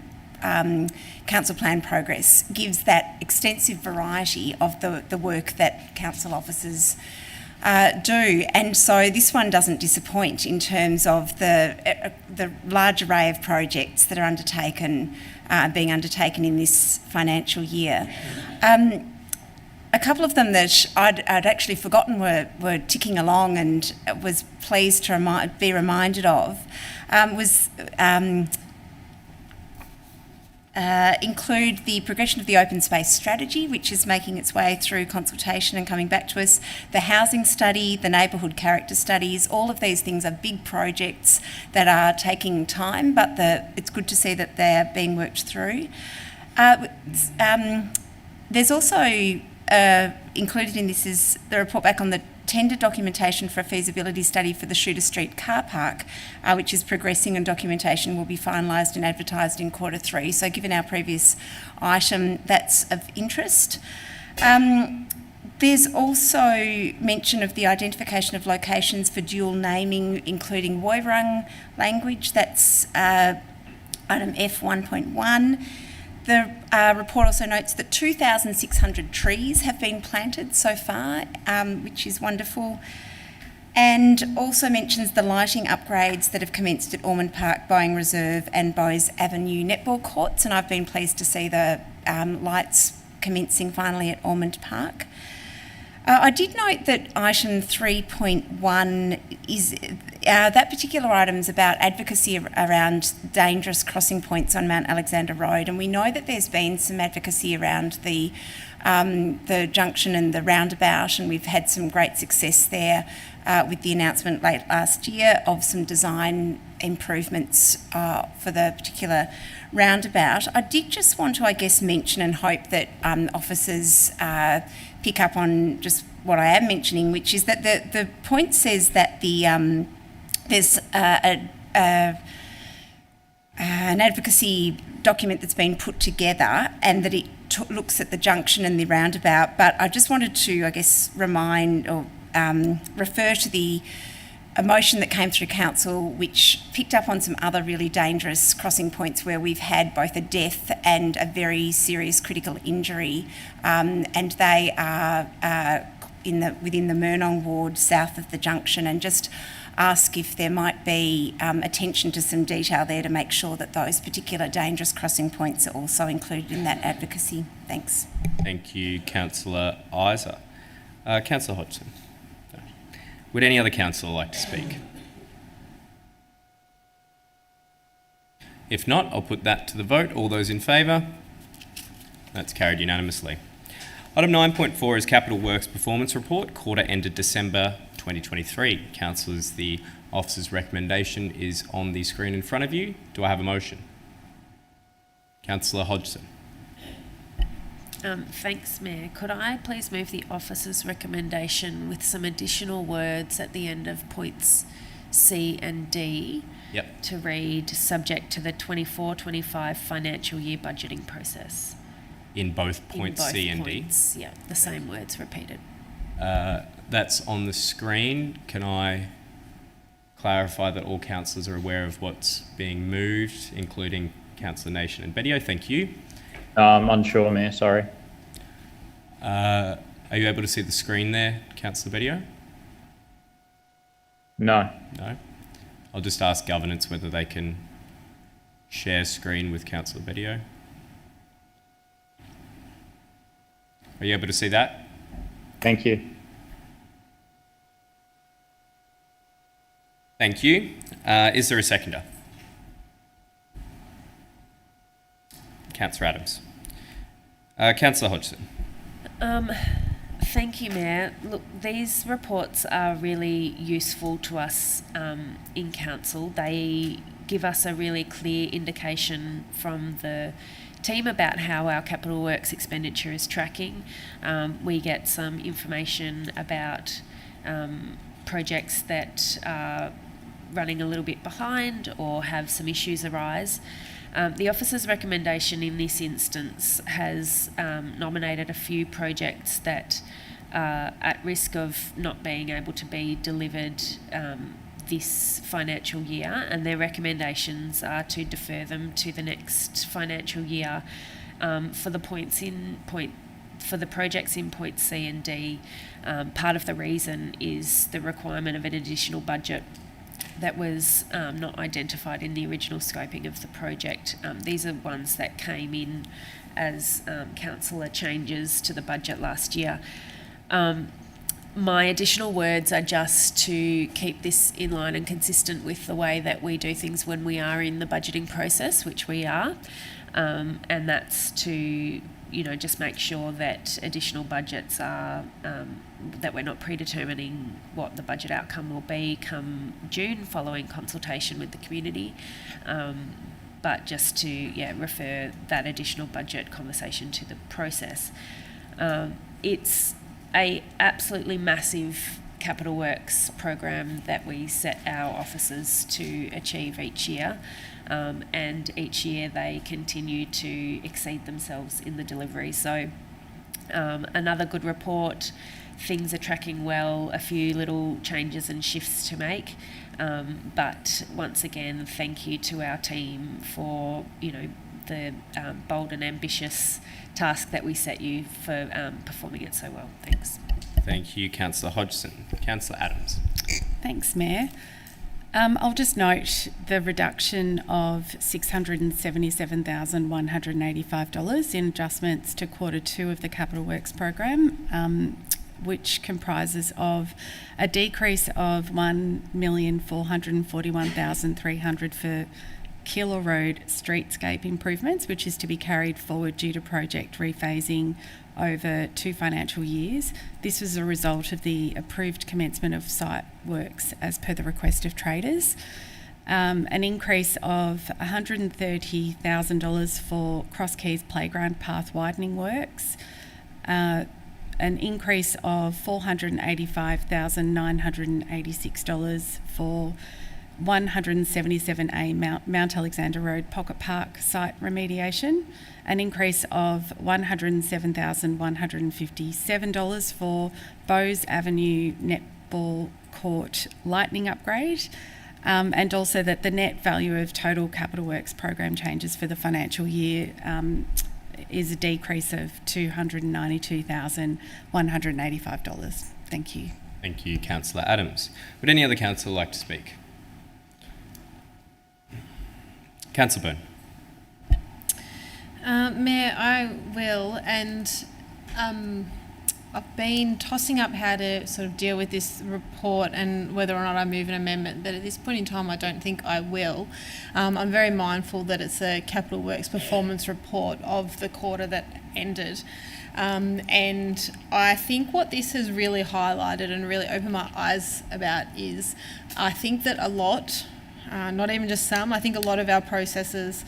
Council plan progress gives that extensive variety of the work that Council officers do, and so this one doesn't disappoint in terms of the large array of projects that are being undertaken in this financial year. A couple of them that I'd actually forgotten were ticking along and was pleased to be reminded of include the progression of the open space strategy, which is making its way through consultation and coming back to us, the housing study, the neighbourhood character studies. All of these things are big projects that are taking time, but it's good to see that they're being worked through. There's also included in this is the report back on the tender documentation for a feasibility study for the Shooter Street car park, which is progressing, and documentation will be finalised and advertised in Q3. So given our previous item, that's of interest. There's also mention of the identification of locations for dual naming, including Woiwurrung language. That's item F1.1. The report also notes that 2,600 trees have been planted so far, which is wonderful, and also mentions the lighting upgrades that have commenced at Ormond Park, Boeing Reserve and Bowes Avenue netball courts, and I've been pleased to see the lights commencing finally at Ormond Park. I did note that item 3.1 is that particular item is about advocacy around dangerous crossing points on Mount Alexander Road, and we know that there's been some advocacy around the junction and the roundabout, and we've had some great success there with the announcement late last year of some design improvements for the particular roundabout. I did just want to, I guess, mention and hope that officers pick up on just what I am mentioning, which is that the point says that there's an advocacy document that's been put together and that it looks at the junction and the roundabout, but I just wanted to, I guess, remind or refer to a motion that came through council which picked up on some other really dangerous crossing points where we've had both a death and a very serious critical injury, and they are within the Moonee ward south of the junction, and just ask if there might be attention to some detail there to make sure that those particular dangerous crossing points are also included in that advocacy. Thanks. Thank you, Councillor Isa. Councillor Hodgson. Would any other councillor like to speak? If not, I'll put that to the vote. All those in favour? That's carried unanimously. Item 9.4 is Capital Works Performance Report, quarter ended December 2023. Councillors, the officer's recommendation is on the screen in front of you. Do I have a motion? Councillor Hodgson. Thanks, Mayor. Could I please move the officer's recommendation with some additional words at the end of points C and D to read subject to the 24-25 financial year budgeting process? In both points C and D? Yeah, the same words repeated. That's on the screen. Can I clarify that all councillors are aware of what's being moved, including Councillor Nation and Bedio? Thank you. Unsure, Mayor, sorry. Are you able to see the screen there, Councillor Bedio? No. No? I'll just ask governance whether they can share screen with Councillor Bedio. Are you able to see that? Thank you. Thank you. Is there a seconder? Councillor Adams. Councillor Hodgson. Thank you, Mayor. Look, these reports are really useful to us in council. They give us a really clear indication from the team about how our capital works expenditure is tracking. We get some information about projects that are running a little bit behind or have some issues arise. The officer's recommendation in this instance has nominated a few projects that are at risk of not being able to be delivered this financial year, and their recommendations are to defer them to the next financial year. For the points in point for the projects in points C and D, part of the reason is the requirement of an additional budget that was not identified in the original scoping of the project. These are ones that came in as councillor changes to the budget last year. My additional words are just to keep this in line and consistent with the way that we do things when we are in the budgeting process, which we are, and that's to just make sure that additional budgets are, that we're not predetermining what the budget outcome will be come June following consultation with the community, but just to refer that additional budget conversation to the process. It's a absolutely massive capital works program that we set our officers to achieve each year, and each year they continue to exceed themselves in the delivery. So another good report, things are tracking well, a few little changes and shifts to make, but once again thank you to our team for the bold and ambitious task that we set you for performing it so well. Thanks. Thank you, Councillor Hodgson. Councillor Adams. Thanks, Mayor. I'll just note the reduction of $677,185 in adjustments to quarter 2 of the Capital Works program, which comprises of a decrease of $1,441,300 for Keeler Road streetscape improvements, which is to be carried forward due to project rephasing over 2 financial years. This was a result of the approved commencement of site works as per the request of traders. An increase of $130,000 for Cross Keys Playground path widening works. An increase of $485,986 for 177A Mount Alexander Road Pocket Park site remediation, an increase of $107,157 for Bowes Avenue Netball Court lightning upgrade, and also that the net value of total capital works program changes for the financial year is a decrease of $292,185. Thank you. Thank you, Councillor Adams. Would any other councillor like to speak? Councillor Byrne. Mayor, I will, and I've been tossing up how to sort of deal with this report and whether or not I move an amendment, but at this point in time I don't think I will. I'm very mindful that it's a Capital Works performance report of the quarter that ended, and I think what this has really highlighted and really opened my eyes about is I think that a lot, not even just some, I think a lot of our processes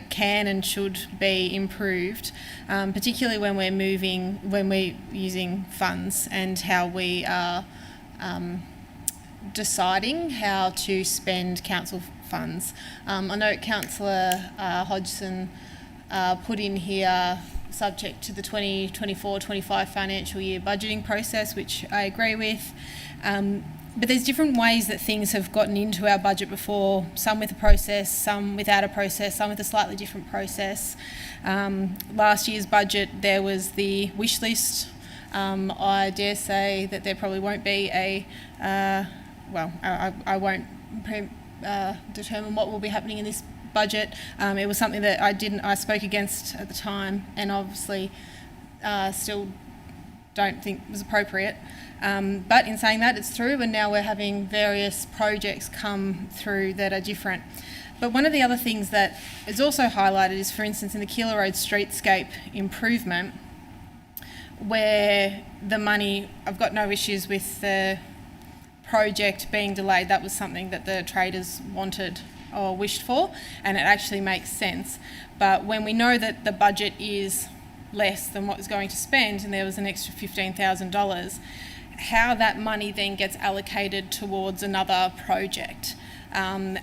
can and should be improved, particularly when we're using funds and how we are deciding how to spend council funds. I know Councillor Hodgson put in here subject to the 2024-25 financial year budgeting process, which I agree with. But there's different ways that things have gotten into our budget before, some with a process, some without a process, some with a slightly different process. Last year's budget, there was the wish list. I dare say that there probably won't be I won't determine what will be happening in this budget. It was something that I spoke against at the time, and obviously still don't think was appropriate. But in saying that, it's through, and now we're having various projects come through that are different. But one of the other things that is also highlighted is, for instance, in the Keeler Road streetscape improvement, where the money, I've got no issues with the project being delayed. That was something that the traders wanted or wished for, and it actually makes sense. But when we know that the budget is less than what was going to spend, and there was an extra $15,000, how that money then gets allocated towards another project. And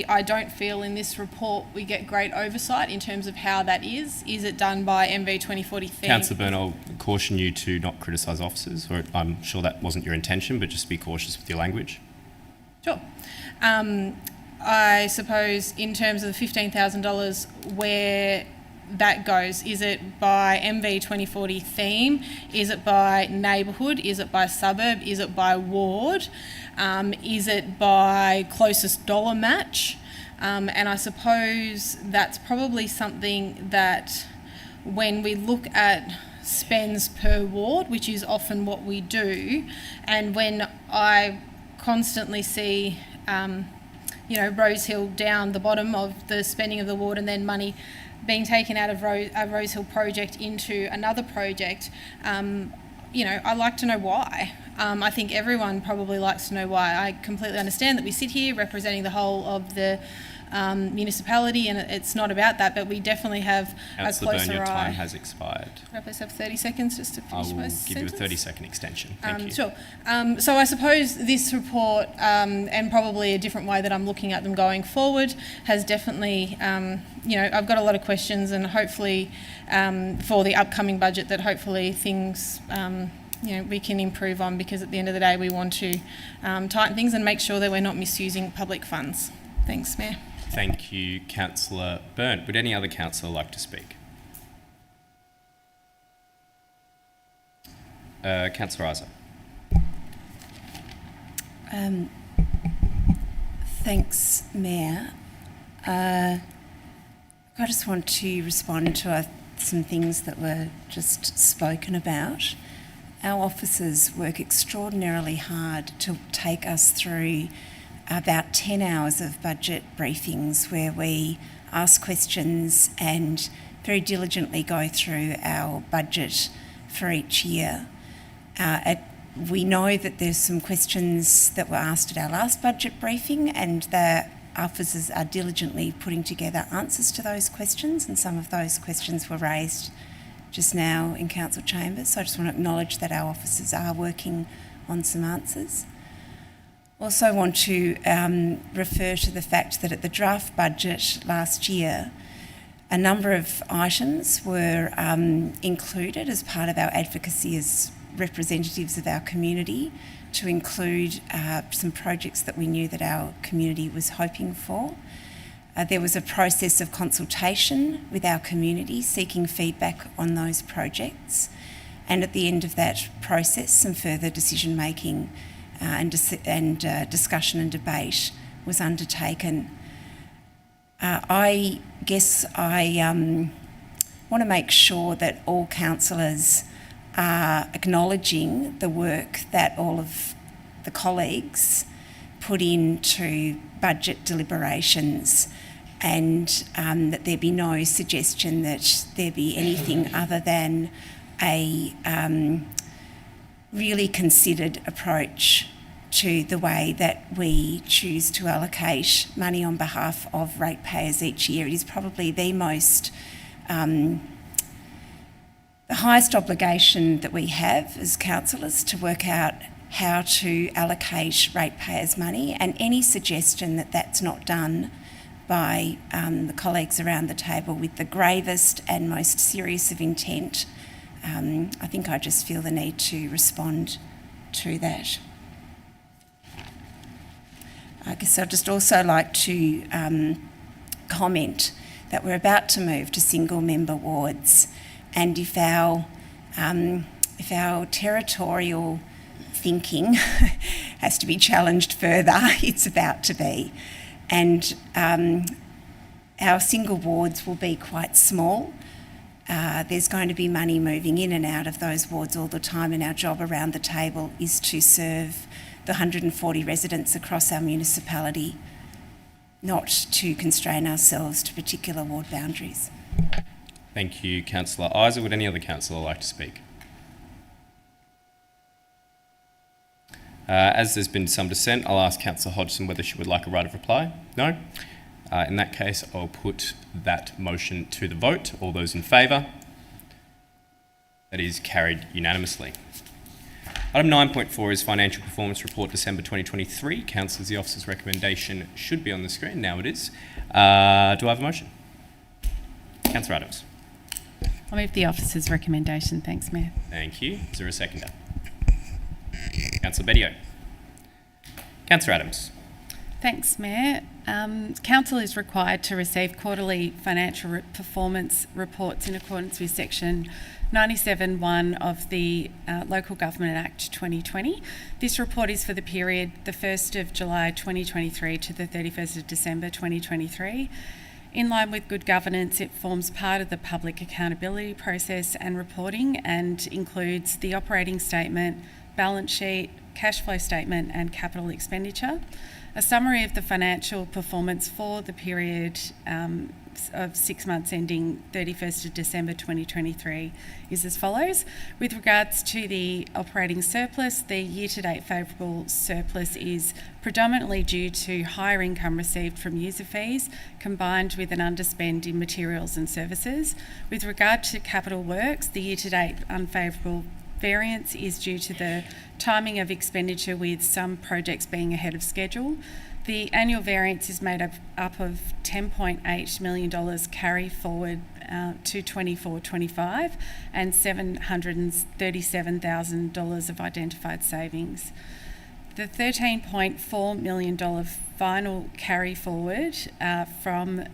I don't feel in this report we get great oversight in terms of how that is. Is it done by MV 2040 theme? Councillor Byrne, I'll caution you to not criticise officers, or I'm sure that wasn't your intention, but just be cautious with your language. Sure. I suppose in terms of the $15,000, where that goes. Is it by MV 2040 theme? Is it by neighbourhood? Is it by suburb? Is it by ward? Is it by closest dollar match? And I suppose that's probably something that when we look at spends per ward, which is often what we do, and when I constantly see Rose Hill down the bottom of the spending of the ward and then money being taken out of a Rose Hill project into another project, I like to know why. I think everyone probably likes to know why. I completely understand that we sit here representing the whole of the municipality, and it's not about that, but we definitely have Councillor a closer Byrne, your eye. time has expired. Can I please have 30 seconds just to I finish my will sentence? give you a 30-second extension. Thank you. Sure. So I suppose this report, and probably a different way that I'm looking at them going forward, has definitely, I've got a lot of questions, and hopefully for the upcoming budget that hopefully things, we can improve on, because at the end of the day we want to tighten things and make sure that we're not misusing public funds. Thanks, Mayor. Thank you, Councillor Byrne. Would any other councillor like to speak? Councillor Isa. Thanks, Mayor. I just want to respond to some things that were just spoken about. Our officers work extraordinarily hard to take us through about 10 hours of budget briefings where we ask questions and very diligently go through our budget for each year. We know that there's some questions that were asked at our last budget briefing, and the officers are diligently putting together answers to those questions, and some of those questions were raised just now in council chambers. So I just want to acknowledge that our officers are working on some answers. Also want to refer to the fact that at the draft budget last year, a number of items were included as part of our advocacy as representatives of our community, to include some projects that we knew that our community was hoping for. There was a process of consultation with our community, seeking feedback on those projects, and at the end of that process, some further decision making and discussion and debate was undertaken. I guess I want to make sure that all councillors are acknowledging the work that all of the colleagues put into budget deliberations, and that there be no suggestion that there be anything other than a really considered approach to the way that we choose to allocate money on behalf of ratepayers each year. It is probably the highest obligation that we have as councillors to work out how to allocate ratepayers' money, and any suggestion that that's not done by the colleagues around the table with the gravest and most serious of intent, I think I just feel the need to respond to that. I guess I'd just also like to comment that we're about to move to single member wards, and if our territorial thinking has to be challenged further, it's about to be. And our single wards will be quite small. There's going to be money moving in and out of those wards all the time, and our job around the table is to serve the 140 residents across our municipality, not to constrain ourselves to particular ward boundaries. Thank you, Councillor Isa. Would any other councillor like to speak? As there's been some dissent, I'll ask Councillor Hodgson whether she would like a right of reply. No? In that case, I'll put that motion to the vote. All those in favour? That is carried unanimously. Item 9.4 is Financial Performance Report December 2023. Councillors, the officer's recommendation should be on the screen. Now it is. Do I have a motion? Councillor Adams. I'll move the officer's recommendation. Thanks, Mayor. Thank you. Is there a seconder? Councillor Bedio. Councillor Adams. Thanks, Mayor. Council is required to receive quarterly financial performance reports in accordance with Section 97(1) of the Local Government Act 2020. This report is for the period the 1st of July 2023 to the 31st of December 2023. In line with good governance, it forms part of the public accountability process and reporting and includes the operating statement, balance sheet, cash flow statement and capital expenditure. A summary of the financial performance for the period of 6 months ending 31st of December 2023 is as follows. With regards to the operating surplus, the year-to-date favourable surplus is predominantly due to higher income received from user fees combined with an underspend in materials and services. With regard to capital works, the year-to-date unfavourable variance is due to the timing of expenditure, with some projects being ahead of schedule. The annual variance is made up of $10.8 million carry forward to 24-25 and $737,000 of identified savings. The $13.4 million final carry forward from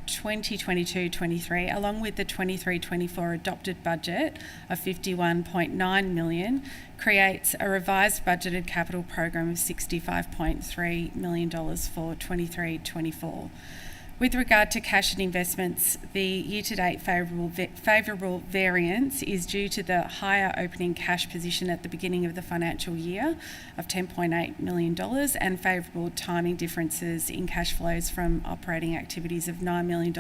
2022-23, along with the 23-24 adopted budget of $51.9 million, creates a revised budgeted capital program of $65.3 million for 23-24. With regard to cash and investments, the year-to-date favourable variance is due to the higher opening cash position at the beginning of the financial year of $10.8 million and favourable timing differences in cash flows from operating activities of $9 million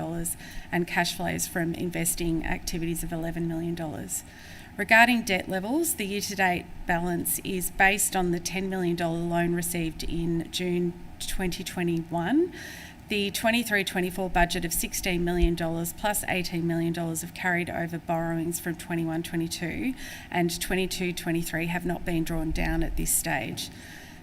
and cash flows from investing activities of $11 million. Regarding debt levels, the year-to-date balance is based on the $10 million loan received in June 2021. The 23-24 budget of $16 million plus $18 million of carried over borrowings from 21-22 and 22-23 have not been drawn down at this stage.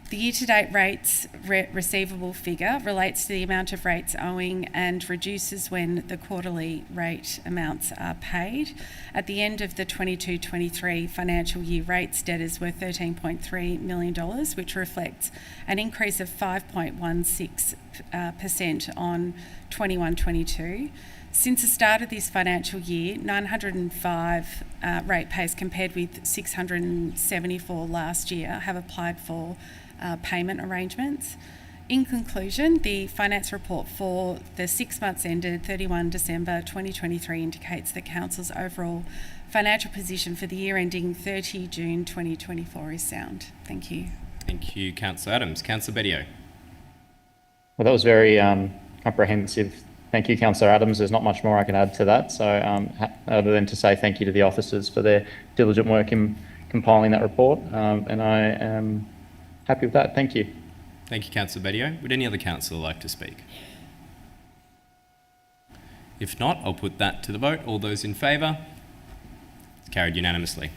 The year-to-date rates receivable figure relates to the amount of rates owing and reduces when the quarterly rate amounts are paid. At the end of the 22-23 financial year, rates debtors were $13.3 million, which reflects an increase of 5.16% on 21-22. Since the start of this financial year, 905 ratepayers compared with 674 last year have applied for payment arrangements. In conclusion, the finance report for the 6 months ended 31 December 2023 indicates that Council's overall financial position for the year ending 30 June 2024 is sound. Thank you. Thank you, Councillor Adams. Councillor Bedio. Well, that was very comprehensive. Thank you, Councillor Adams. There's not much more I can add to that. So other than to say thank you to the officers for their diligent work in compiling that report. And I am happy with that. Thank you. Thank you, Councillor Bedio. Would any other councillor like to speak? If not, I'll put that to the vote. All those in favour? It's carried unanimously.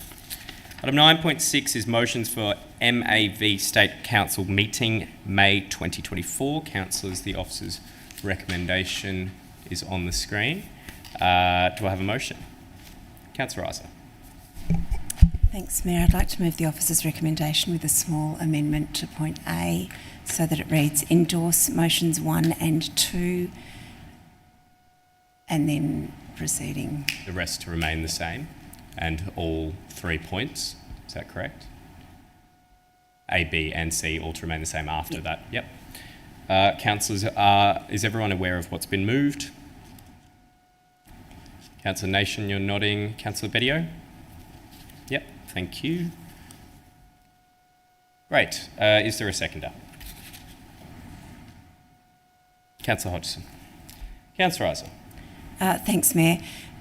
Item 9.6 is motions for MAV State Council meeting May 2024. Councillors, the officers' recommendation is on the screen. Do I have a motion? Councillor Isa. Thanks, Mayor. I'd like to move the officer's recommendation with a small amendment to point A so that it reads endorse motions 1 and 2 and then proceeding. The rest to remain the same and all 3 points. Is that correct? A, B and C all to remain the same after that. Yep. Councillors, is everyone aware of what's been moved? Councillor Nation, you're nodding. Councillor Bedio? Yep, thank you. Great. Is there a seconder? Councillor Hodgson. Councillor Isa. Thanks, Mayor.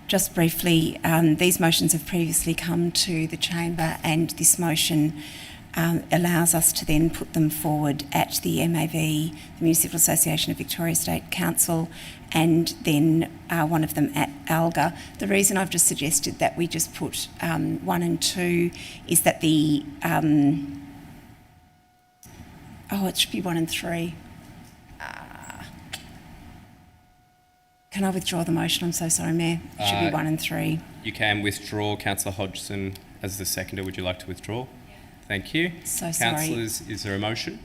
Just briefly, these motions have previously come to the chamber and this motion allows us to then put them forward at the MAV, the Municipal Association of Victoria State Council, and then one of them at ALGA. The reason I've just suggested that we just put 1 and 2 is that the... it should be 1 and 3. Can I withdraw the motion? I'm so sorry, Mayor. It should be 1 and 3. You can withdraw. Councillor Hodgson as the seconder. Would you like to withdraw? Thank you. So sorry. Councillors, is there a motion?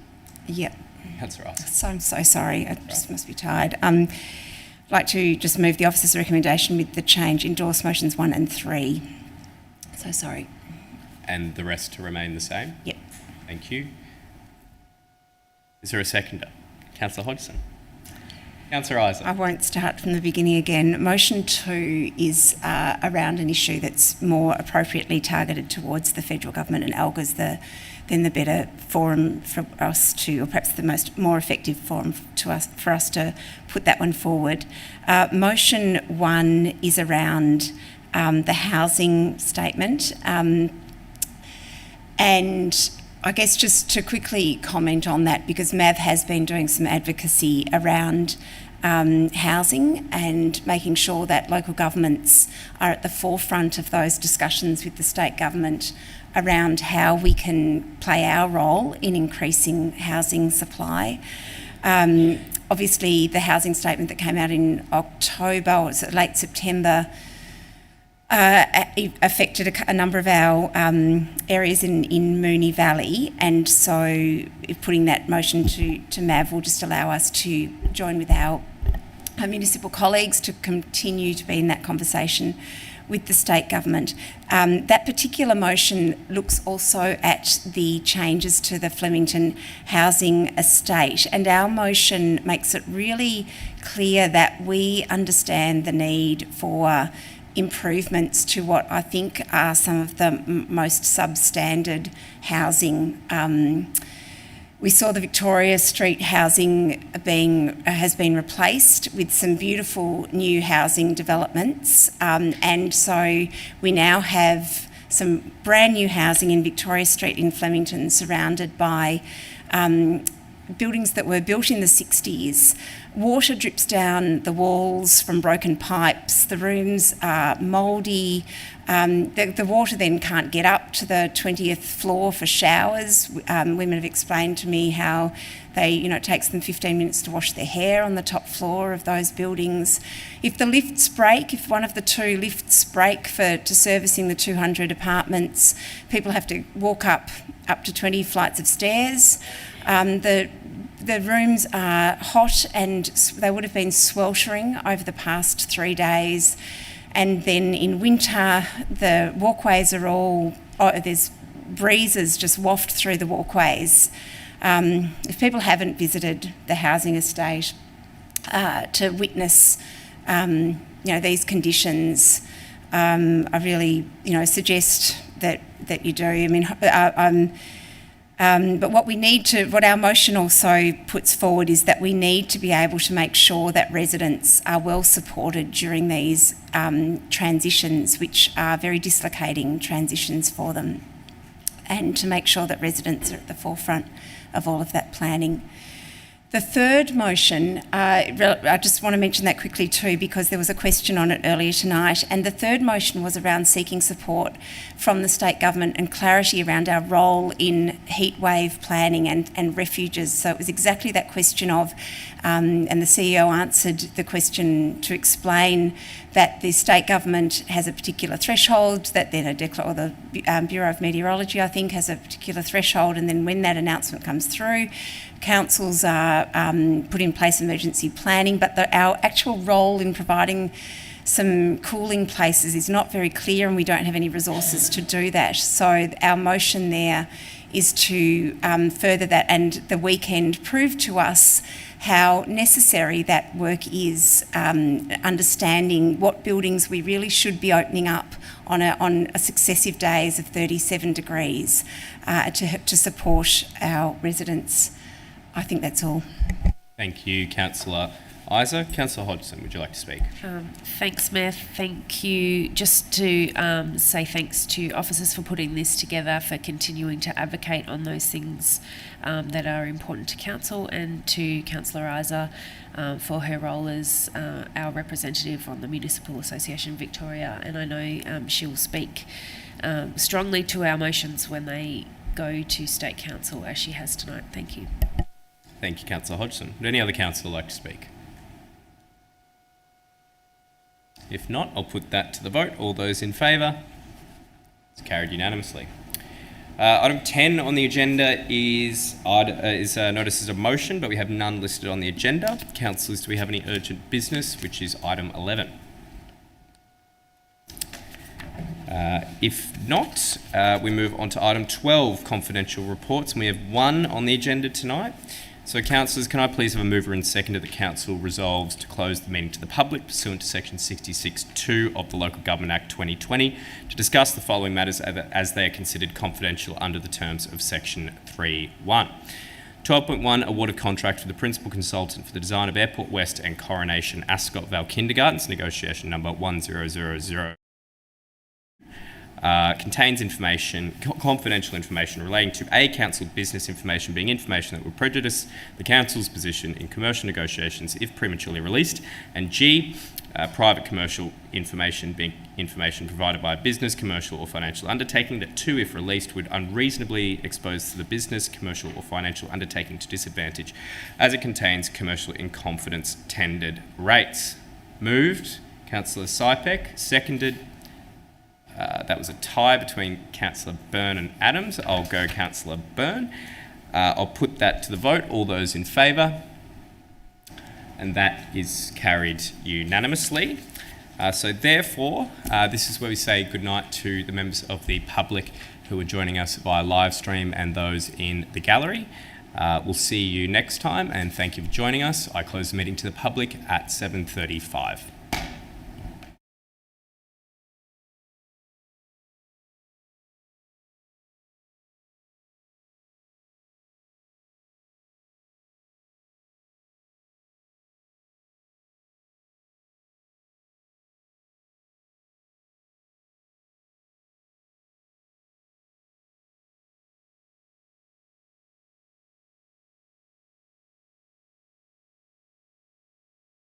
Yep. Councillor Rice. So I'm so sorry. I just must be tired. I'd like to just move the officer's recommendation with the change, endorse motions 1 and 3. So sorry. And the rest to remain the same? Yep. Thank you. Is there a seconder? Councillor Hodgson. Councillor Isa. I won't start from the beginning again. Motion 2 is around an issue that's more appropriately targeted towards the federal government and ALGA's then the better forum for us to, or perhaps the more effective forum for us to put that one forward. Motion 1 is around the housing statement. And I guess just to quickly comment on that, because MAV has been doing some advocacy around housing and making sure that local governments are at the forefront of those discussions with the state government around how we can play our role in increasing housing supply. Obviously, the housing statement that came out in October, or was it late September, affected a number of our areas in Moonee Valley, and so putting that motion to MAV will just allow us to join with our municipal colleagues to continue to be in that conversation with the state government. That particular motion looks also at the changes to the Flemington housing estate, and our motion makes it really clear that we understand the need for improvements to what I think are some of the most substandard housing. We saw the Victoria Street housing has been replaced with some beautiful new housing developments, and so we now have some brand new housing in Victoria Street in Flemington, surrounded by buildings that were built in the 60s. Water drips down the walls from broken pipes. The rooms are mouldy. The water then can't get up to the 20th floor for showers. Women have explained to me how it takes them 15 minutes to wash their hair on the top floor of those buildings. If the lifts break, if one of the 2 lifts break to servicing the 200 apartments, people have to walk up to 20 flights of stairs. The rooms are hot and they would have been sweltering over the past 3 days. And then in winter, the walkways are there's breezes just waft through the walkways. If people haven't visited the housing estate to witness, these conditions, I really, suggest that you do. I mean, but what our motion also puts forward is that we need to be able to make sure that residents are well supported during these transitions, which are very dislocating transitions for them, and to make sure that residents are at the forefront of all of that planning. The third motion, I just want to mention that quickly too, because there was a question on it earlier tonight, and the third motion was around seeking support from the state government and clarity around our role in heatwave planning and refuges. So it was exactly that question of, and the CEO answered the question to explain that the state government has a particular threshold, that then the Bureau of Meteorology, I think, has a particular threshold, and then when that announcement comes through, councils are put in place emergency planning, but our actual role in providing some cooling places is not very clear, and we don't have any resources to do that. So our motion there is to further that, and the weekend proved to us how necessary that work is, understanding what buildings we really should be opening up on a successive days of 37 degrees to support our residents. I think that's all. Thank you, Councillor Isa. Councillor Hodgson, would you like to speak? Thanks, Mayor. Thank you. Just to say thanks to officers for putting this together, for continuing to advocate on those things that are important to Council, and to Councillor Isa for her role as our representative on the Municipal Association Victoria. And I know she'll speak strongly to our motions when they go to State Council, as she has tonight. Thank you. Thank you, Councillor Hodgson. Would any other councillor like to speak? If not, I'll put that to the vote. All those in favour? It's carried unanimously. Item 10 on the agenda is noticed as a motion, but we have none listed on the agenda. Councillors, do we have any urgent business, which is item 11? If not, we move on to item 12, confidential reports, and we have one on the agenda tonight. So, councillors, can I please have a mover and seconder that council resolves to close the meeting to the public pursuant to section 66(2) of the Local Government Act 2020 to discuss the following matters as they are considered confidential under the terms of section 3(1). 12.1, award of contract for the principal consultant for the design of Airport West and Coronation Ascot Vale Kindergartens, negotiation number 1000. Contains confidential information relating to A, council business information being information that will prejudice the council's position in commercial negotiations if prematurely released, and G, private commercial information being information provided by a business, commercial or financial undertaking that 2, if released, would unreasonably expose the business, commercial or financial undertaking to disadvantage as it contains commercial in confidence tendered rates. Moved, Councillor Sypek. Seconded, that was a tie between Councillor Byrne and Adams. I'll go Councillor Byrne. I'll put that to the vote. All those in favour? And that is carried unanimously. So therefore, this is where we say goodnight to the members of the public who are joining us via live stream and those in the gallery. We'll see you next time, and thank you for joining us. I close the meeting to the public at 7:35.